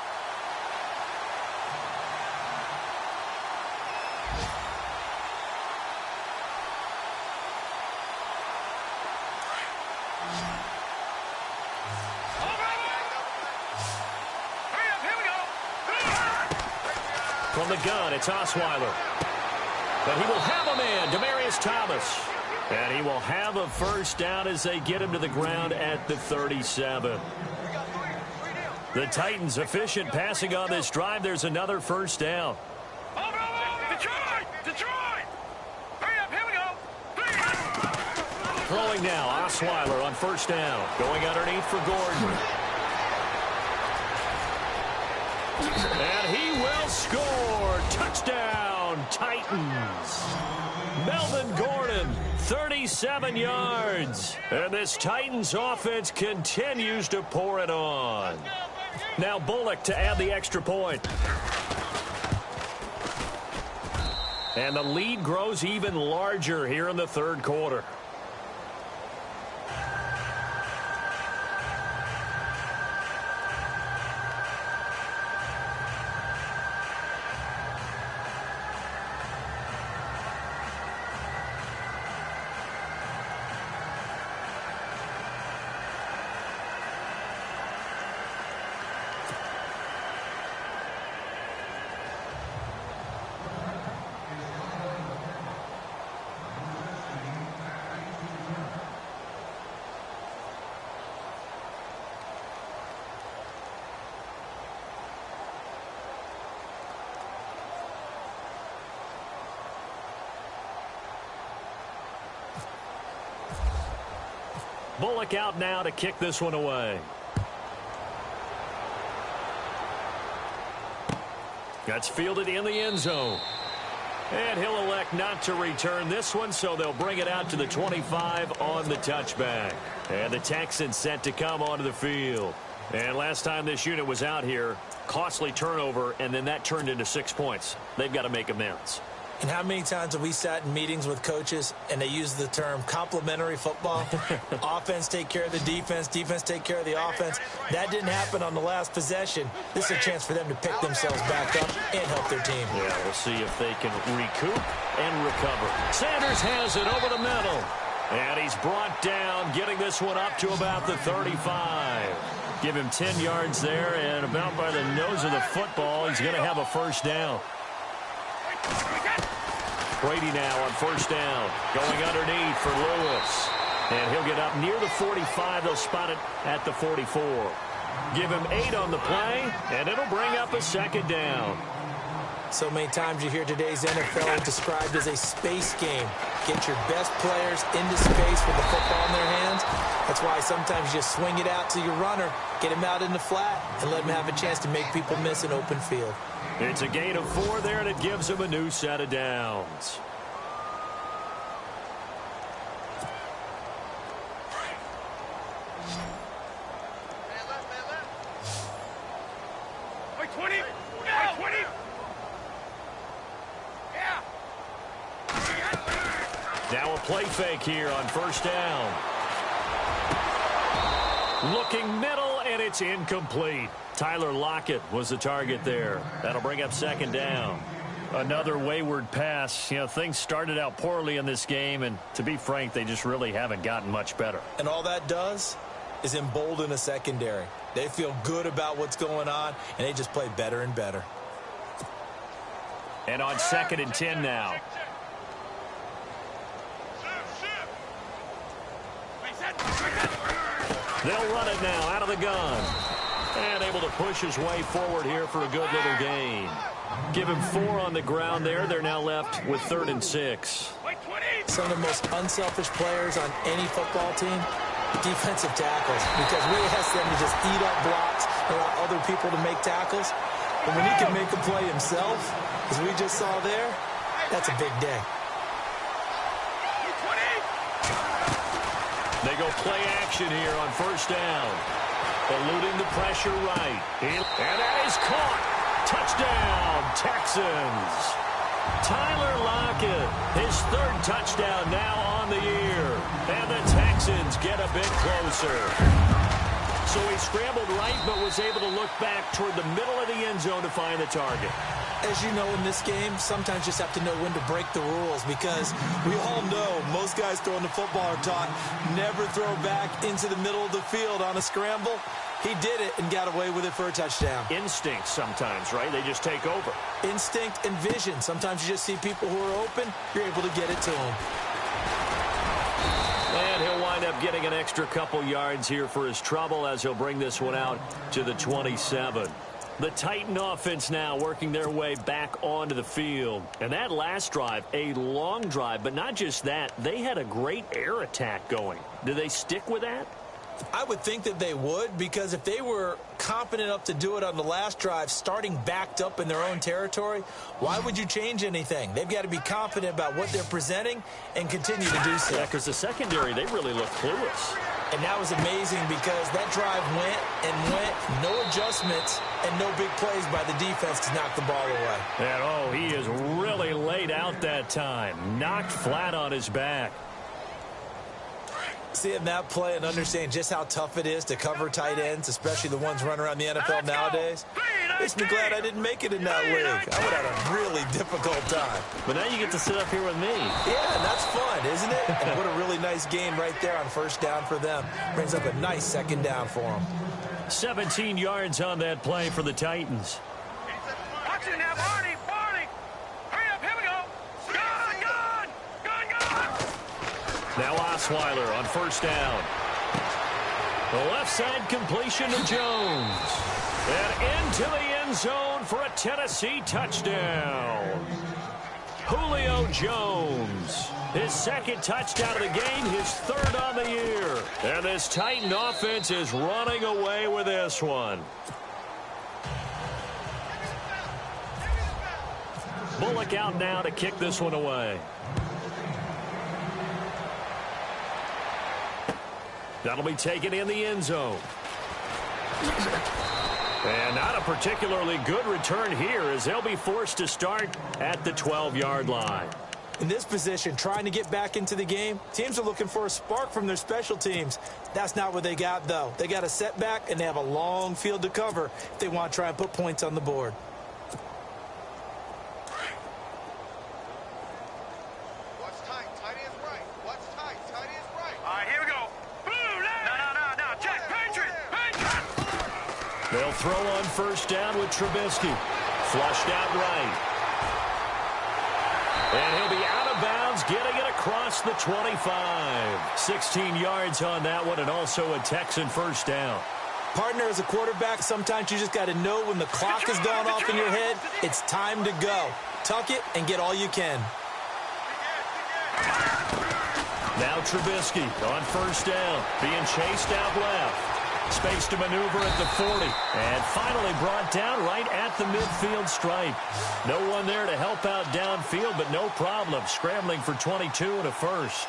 From the gun, it's Osweiler. But he will have a man, Demaryius Thomas. And he will have a first down as they get him to the ground at the 37. The Titans efficient passing on this drive. There's another first down. Detroit! Hurry up, here we go. Throwing now, Osweiler on first down. Going underneath for Gordon. And he will score. Touchdown, Titans. Melvin Gordon, 37 yards. And this Titans offense continues to pour it on. Now Bullock to add the extra point. And the lead grows even larger here in the third quarter. Bullock out now to kick this one away. That's fielded in the end zone. And he'll elect not to return this one, so they'll bring it out to the 25 on the touchback. And the Texans set to come onto the field. And last time this unit was out here, costly turnover, and then that turned into 6 points. They've got to make amends. And how many times have we sat in meetings with coaches and they use the term complementary football? Offense take care of the defense, defense take care of the offense. That didn't happen on the last possession. This is a chance for them to pick themselves back up and help their team. Yeah, we'll see if they can recoup and recover. Sanders has it over the middle. And he's brought down, getting this one up to about the 35. Give him 10 yards there, and about by the nose of the football, he's going to have a first down. Brady now on first down, going underneath for Lewis. And he'll get up near the 45. They'll spot it at the 44. Give him 8 on the play, and it'll bring up a second down. So many times you hear today's NFL described as a space game. Get your best players into space with the football in their hands. That's why sometimes you just swing it out to your runner, get him out in the flat, and let him have a chance to make people miss an open field. It's a gain of 4 there, and it gives him a new set of downs. Now a play fake here on first down. Looking middle, and it's incomplete. Tyler Lockett was the target there. That'll bring up second down. Another wayward pass. You know, things started out poorly in this game, and to be frank, they just really haven't gotten much better. And all that does is embolden a secondary. They feel good about what's going on, and they just play better and better. And on 2nd and 10 now. They'll run it now out of the gun. And able to push his way forward here for a good little gain. Give him 4 on the ground there. They're now left with 3rd and 6. Some of the most unselfish players on any football team, defensive tackles, because we ask them to just eat up blocks and allow other people to make tackles. But when he can make a play himself, as we just saw there, that's a big day. They go play action here on first down. Eluding the pressure right. And that is caught. Touchdown, Texans. Tyler Lockett, his 3rd touchdown now on the year. And the Texans get a bit closer. So he scrambled right, but was able to look back toward the middle of the end zone to find the target. As you know, in this game, sometimes you just have to know when to break the rules, because we all know most guys throwing the football are taught never throw back into the middle of the field on a scramble. He did it and got away with it for a touchdown. Instinct sometimes, right? They just take over. Instinct and vision. Sometimes you just see people who are open, you're able to get it to them. And he'll wind up getting an extra couple yards here for his trouble as he'll bring this one out to the 27. The Titan offense now working their way back onto the field. And that last drive, a long drive, but not just that. They had a great air attack going. Do they stick with that? I would think that they would, because if they were confident enough to do it on the last drive, starting backed up in their own territory, why would you change anything? They've got to be confident about what they're presenting and continue to do so. Yeah, because the secondary, they really look clueless. And that was amazing, because that drive went and went, no adjustments and no big plays by the defense to knock the ball away. And, oh, he is really laid out that time. Knocked flat on his back. Seeing that play and understanding just how tough it is to cover tight ends, especially the ones running around the NFL nowadays, makes me glad I didn't make it in that league. I would have had a really difficult time. But now you get to sit up here with me. Yeah, and that's fun, isn't it? And what a really nice game right there on first down for them. Brings up a nice second down for them. 17 yards on that play for the Titans. Watch it now, Barney! Hurry up, here we go! Gun! Now Osweiler on first down. The left side completion to Jones. And into the end zone for a Tennessee touchdown. Julio Jones. His 2nd touchdown of the game, his 3rd on the year. And this Titan offense is running away with this one. Bullock out now to kick this one away. That'll be taken in the end zone. And not a particularly good return here, as they'll be forced to start at the 12-yard line. In this position, trying to get back into the game, teams are looking for a spark from their special teams. That's not what they got, though. They got a setback, and they have a long field to cover if they want to try and put points on the board. What's tight? Tight is right. What's tight? Tight is right. All right, here we go. Blue line. No. Check. Patriot. They'll throw on first down with Trubisky. Flushed out right. And he'll be out of bounds, getting it across the 25. 16 yards on that one, and also a Texan first down. Partner, as a quarterback, sometimes you just got to know when the clock has gone off in your head, it's time to go. Tuck it and get all you can. Now Trubisky on first down, being chased out left. Space to maneuver at the 40. And finally brought down right at the midfield stripe. No one there to help out downfield, but no problem. Scrambling for 22 and a first.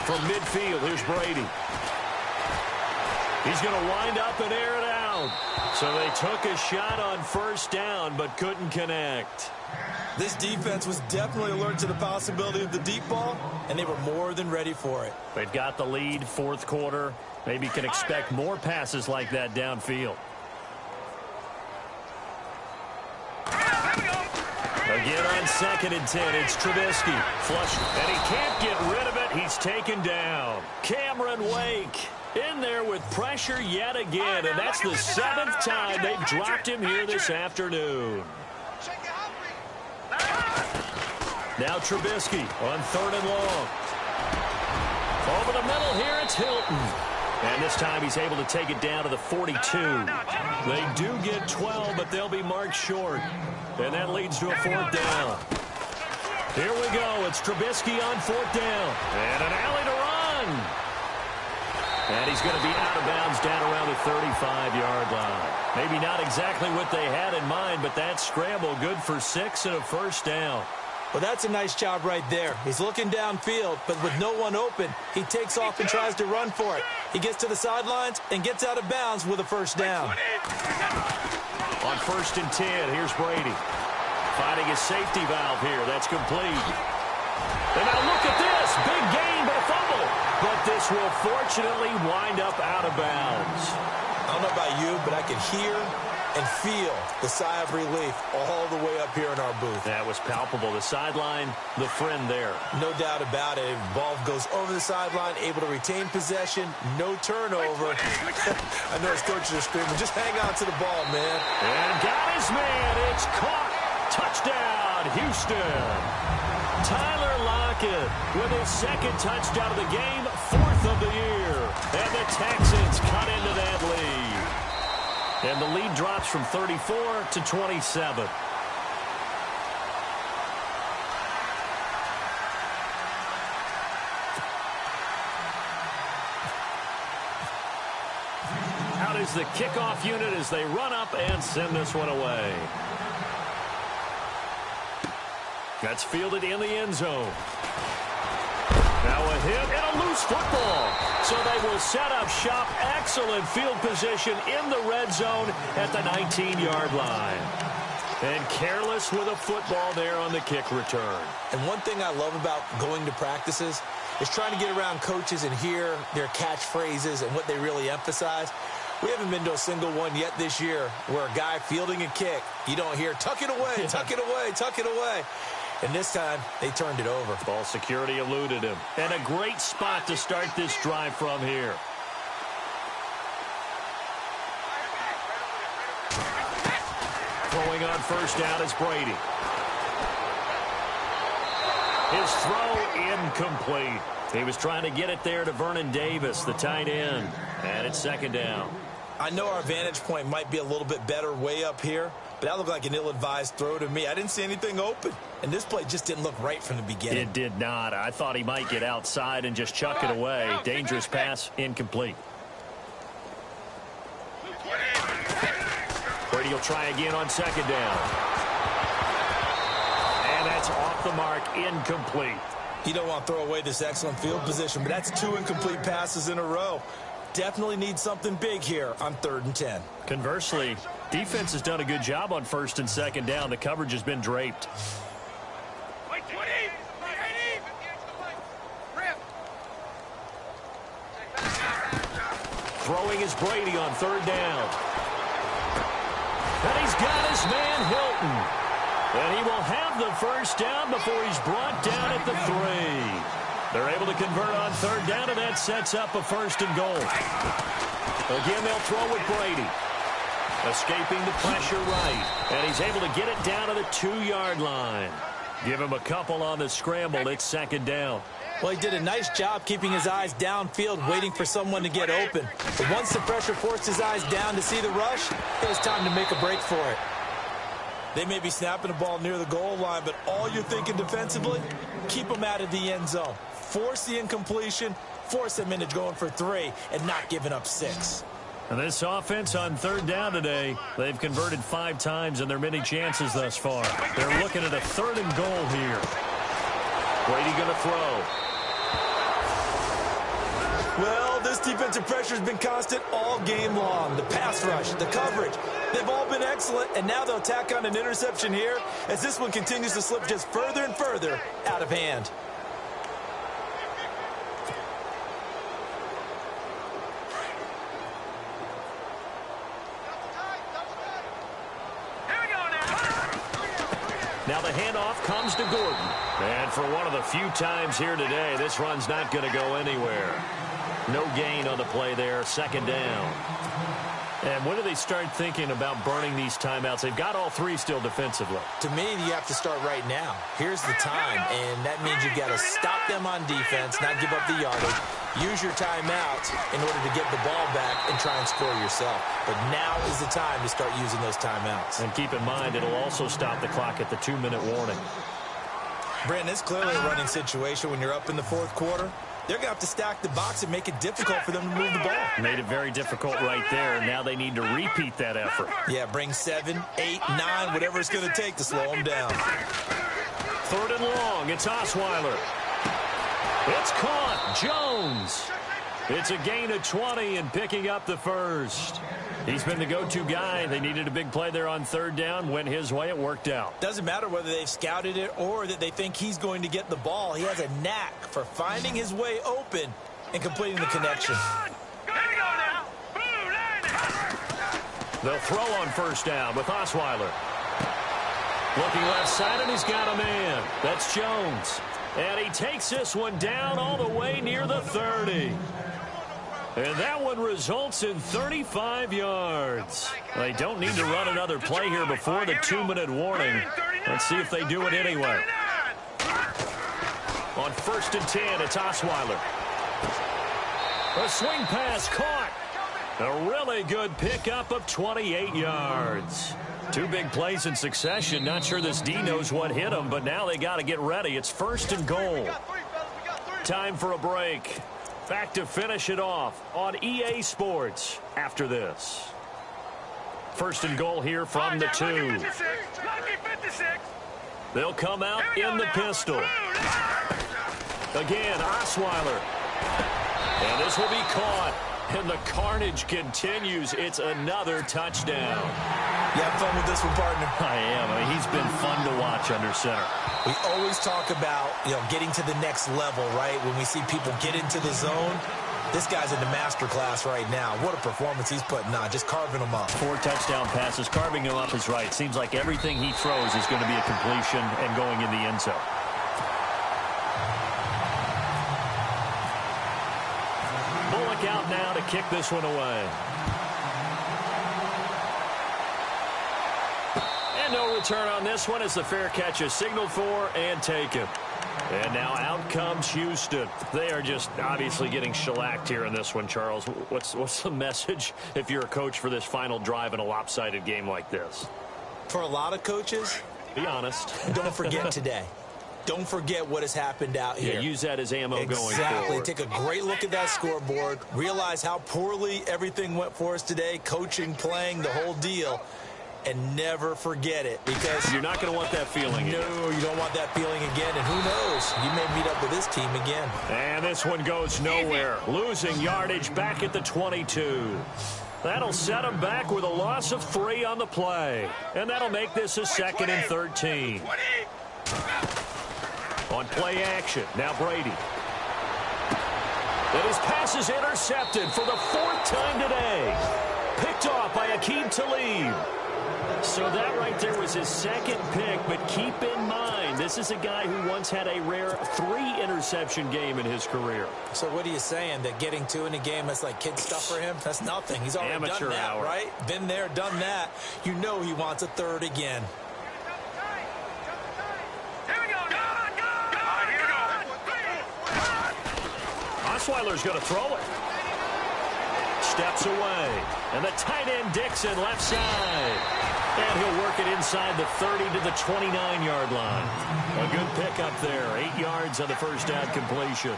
From midfield, here's Brady. He's going to wind up and air it out. So they took a shot on first down, but couldn't connect. This defense was definitely alert to the possibility of the deep ball, and they were more than ready for it. They've got the lead, fourth quarter. Maybe can expect more passes like that downfield. Again on 2nd and 10, it's Trubisky. Flush, and he can't get rid of it. He's taken down. Cameron Wake in there with pressure yet again, and that's the 7th time they've dropped him here this afternoon. Now Trubisky on 3rd and long. Over the middle here, it's Hilton. And this time he's able to take it down to the 42. They do get 12, but they'll be marked short. And that leads to a 4th down. Here we go. It's Trubisky on 4th down. And an alley to run. And he's going to be out of bounds down around the 35-yard line. Maybe not exactly what they had in mind, but that scramble good for 6 and a first down. Well, that's a nice job right there. He's looking downfield, but with no one open, he takes off and tries to run for it. He gets to the sidelines and gets out of bounds with a first down. On 1st and 10, here's Brady. Finding his safety valve here. That's complete. And now look at this. Big gain, but a fumble. But this will fortunately wind up out of bounds. I don't know about you, but I can hear and feel the sigh of relief all the way up here in our booth. That was palpable. The sideline, the friend there. No doubt about it. Ball goes over the sideline, able to retain possession, no turnover. I know his coaches are screaming, just hang on to the ball, man. And got his man. It's caught. Touchdown, Houston. Tyler Lockett with his 2nd touchdown of the game, 4th of the year. And the Texans cut into that lead. And the lead drops from 34 to 27. Out is the kickoff unit as they run up and send this one away. That's fielded in the end zone. Now a hit and a loose football. So they will set up shop. Excellent field position in the red zone at the 19-yard line. And careless with a football there on the kick return. And one thing I love about going to practices is trying to get around coaches and hear their catchphrases and what they really emphasize. We haven't been to a single one yet this year where a guy fielding a kick, you don't hear, tuck it away, tuck it away, tuck it away. And this time, they turned it over. Ball security eluded him. And a great spot to start this drive from here. Throwing on first down is Brady. His throw incomplete. He was trying to get it there to Vernon Davis, the tight end. And it's 2nd down. I know our vantage point might be a little bit better way up here, but that looked like an ill-advised throw to me. I didn't see anything open, and this play just didn't look right from the beginning. It did not. I thought he might get outside and just chuck it away. Dangerous pass, incomplete. Brady will try again on 2nd down. And that's off the mark, incomplete. You don't want to throw away this excellent field position, but that's 2 incomplete passes in a row. Definitely need something big here on 3rd and 10. Conversely, defense has done a good job on 1st and 2nd down. The coverage has been draped. Throwing is Brady on 3rd down. And he's got his man Hilton. And he will have the first down before he's brought down at the 3. They're able to convert on 3rd down, and that sets up a 1st and goal. Again, they'll throw with Brady. Escaping the pressure right. And he's able to get it down to the 2-yard line. Give him a couple on the scramble. It's second down. Well, he did a nice job keeping his eyes downfield, waiting for someone to get open. But once the pressure forced his eyes down to see the rush, it was time to make a break for it. They may be snapping the ball near the goal line, but all you're thinking defensively, keep them out of the end zone. Force the incompletion, force them into going for 3, and not giving up 6. And this offense on third down today, they've converted 5 times in their many chances thus far. They're looking at a 3rd and goal here. Brady going to throw. Well, this defensive pressure has been constant all game long. The pass rush, the coverage, they've all been excellent, and now they'll tack on an interception here as this one continues to slip just further and further out of hand. Now the handoff comes to Gordon. And for one of the few times here today, this run's not going to go anywhere. No gain on the play there, 2nd down. And when do they start thinking about burning these timeouts? They've got all 3 still defensively. To me, you have to start right now. Here's the time, and that means you've got to stop them on defense, not give up the yardage. Use your timeouts in order to get the ball back and try and score yourself. But now is the time to start using those timeouts. And keep in mind, it'll also stop the clock at the 2-minute warning. Brandon, it's clearly a running situation when you're up in the 4th quarter. They're going to have to stack the box and make it difficult for them to move the ball. Made it very difficult right there. Now they need to repeat that effort. Yeah, bring 7, 8, 9, whatever it's going to take to slow them down. 3rd and long. It's Osweiler. It's caught. Jones. It's a gain of 20 and picking up the 1st. He's been the go-to guy. They needed a big play there on 3rd down. Went his way. It worked out. Doesn't matter whether they've scouted it or that they think he's going to get the ball. He has a knack for finding his way open and completing the connection. They'll throw on 1st down with Osweiler. Looking left side, and he's got a man. That's Jones. And he takes this one down all the way near the 30. And that one results in 35 yards. They don't need to run another play here before the 2-minute warning. Let's see if they do it anyway. On 1st and 10, it's Osweiler. A swing pass caught. A really good pickup of 28 yards. 2 big plays in succession. Not sure this D knows what hit him, but now they got to get ready. It's 1st and goal. Time for a break. Back to finish it off on EA Sports after this. 1st and goal here from the 2. They'll come out in the pistol. Again, Osweiler. And this will be caught. And the carnage continues. It's another touchdown. You have fun with this one, partner? I am. I mean, he's been fun to watch under center. We always talk about, getting to the next level, right? When we see people get into the zone, this guy's in the master class right now. What a performance he's putting on, just carving them up. 4 touchdown passes. Carving him up is right. Seems like everything he throws is going to be a completion and going in the end zone. Bullock out now to kick this one away. And no return on this one as the fair catch is signaled for and taken. And now out comes Houston. They are just obviously getting shellacked here in this one, Charles. What's the message if you're a coach for this final drive in a lopsided game like this? For a lot of coaches, be honest. Don't forget today. Don't forget what has happened out here. Yeah, use that as ammo going forward. Exactly. Take a great look at that scoreboard. Realize how poorly everything went for us today. Coaching, playing, the whole deal. And never forget it, because you're not going to want that feeling again. No, you don't want that feeling again. And who knows? You may meet up with this team again. And this one goes nowhere. Losing yardage back at the 22. That'll set him back with a loss of 3 on the play. And that'll make this a 2nd and 13. On play action, now Brady. And his pass is intercepted for the 4th time today. Picked off by Aqib Talib. So that right there was his second pick, but keep in mind, this is a guy who once had a rare 3-interception game in his career. So what are you saying, that getting 2 in a game is like kid stuff for him? That's nothing. He's already Amateur done that, hour. right? Been there, done that. You know he wants a third again. Here we go. Go. Here we go. Osweiler's going to throw it. Steps away. And the tight end Dixon left side. And he'll work it inside the 30 to the 29-yard line. A good pickup there. 8 yards on the first down completion.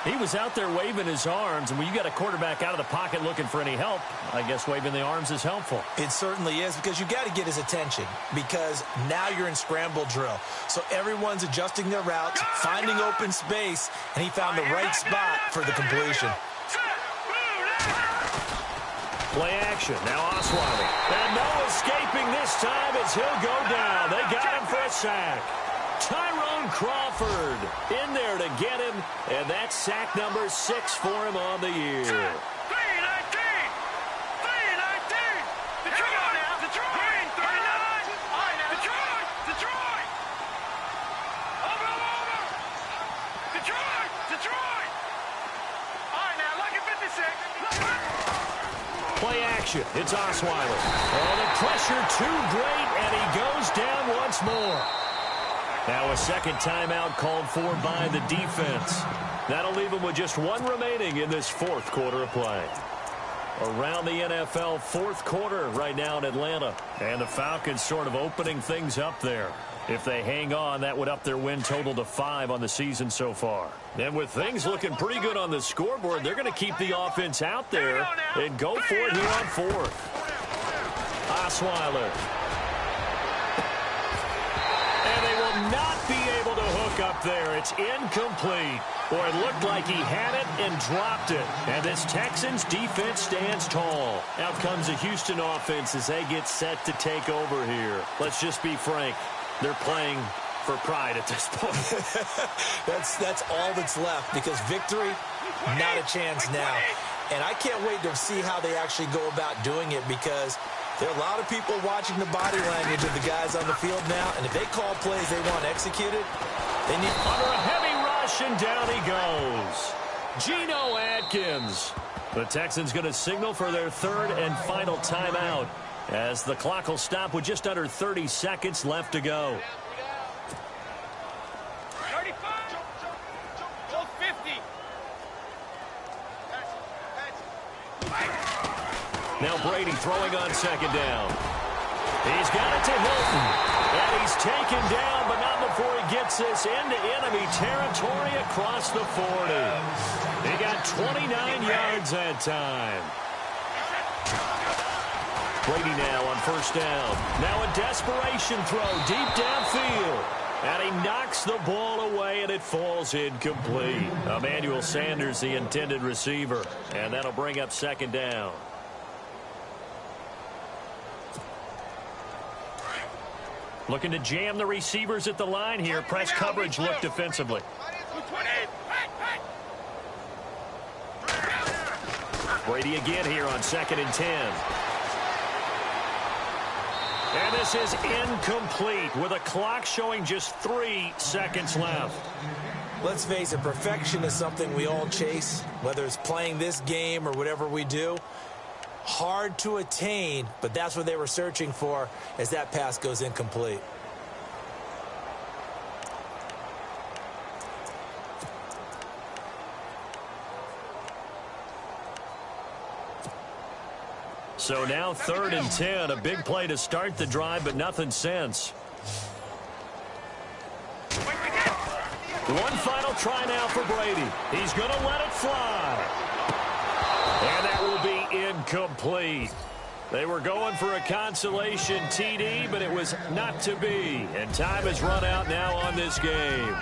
He was out there waving his arms, and when you got a quarterback out of the pocket looking for any help, I guess waving the arms is helpful. It certainly is, because you got to get his attention, because now you're in scramble drill. So everyone's adjusting their routes, finding open space, and he found the right spot for the completion. Play action. Now Osweiler. And no escaping this time as he'll go down. They got him for a sack. Tyrone Crawford in there to get him, and that's sack number 6 for him on the year. 3-19. Detroit. All right, now, look at 56. Play action. It's Osweiler. Oh, the pressure too great, and he goes down once more. Now a second timeout called for by the defense. That'll leave him with just 1 remaining in this 4th quarter of play. Around the NFL 4th quarter right now in Atlanta. And the Falcons sort of opening things up there. If they hang on, that would up their win total to 5 on the season so far. And with things looking pretty good on the scoreboard, they're going to keep the offense out there and go for it here on 4th. Osweiler. And they will not be able to hook up there. It's incomplete. Boy, it looked like he had it and dropped it. And this Texans defense stands tall. Out comes the Houston offense as they get set to take over here. Let's just be frank. They're playing for pride at this point. That's all that's left, because victory, not a chance now. And I can't wait to see how they actually go about doing it, because there are a lot of people watching the body language of the guys on the field now, and if they call plays they want executed, they need... Under a heavy rush, and down he goes. Geno Atkins. The Texans going to signal for their 3rd and final timeout, as the clock will stop with just under 30 seconds left to go. 35. Go 50. Now Brady throwing on 2nd down. He's got it to Hilton. And he's taken down, but not before he gets this into enemy territory across the 40. He got 29 yards that time. Brady now on 1st down. Now a desperation throw deep downfield. And he knocks the ball away, and it falls incomplete. Emmanuel Sanders, the intended receiver. And that'll bring up 2nd down. Looking to jam the receivers at the line here. Press coverage look defensively. Brady again here on 2nd and 10. And this is incomplete with a clock showing just 3 seconds left. Let's face it, perfection is something we all chase, whether it's playing this game or whatever we do. Hard to attain, but that's what they were searching for as that pass goes incomplete. So now 3rd and 10, a big play to start the drive, but nothing since. One final try now for Brady. He's going to let it fly. And that will be incomplete. They were going for a consolation TD, but it was not to be. And time has run out now on this game.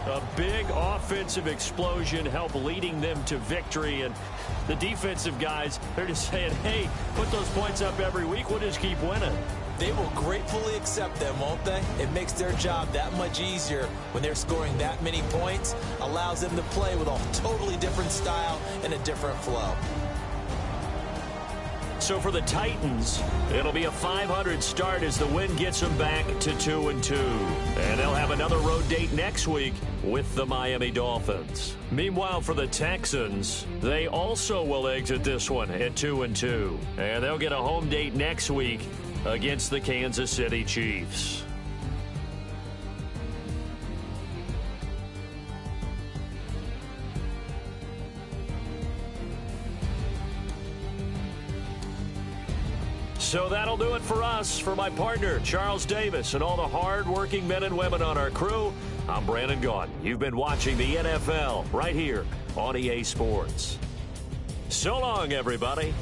A big offensive explosion helped leading them to victory. And the defensive guys, they're just saying, hey, put those points up every week. We'll just keep winning. They will gratefully accept them, won't they? It makes their job that much easier when they're scoring that many points. Allows them to play with a totally different style and a different flow. So for the Titans, it'll be a .500 start as the win gets them back to 2-2. And they'll have another road date next week with the Miami Dolphins. Meanwhile, for the Texans, they also will exit this one at 2-2. And they'll get a home date next week against the Kansas City Chiefs. So that'll do it for us. For my partner, Charles Davis, and all the hard-working men and women on our crew, I'm Brandon Gaudin. You've been watching the NFL right here on EA Sports. So long, everybody.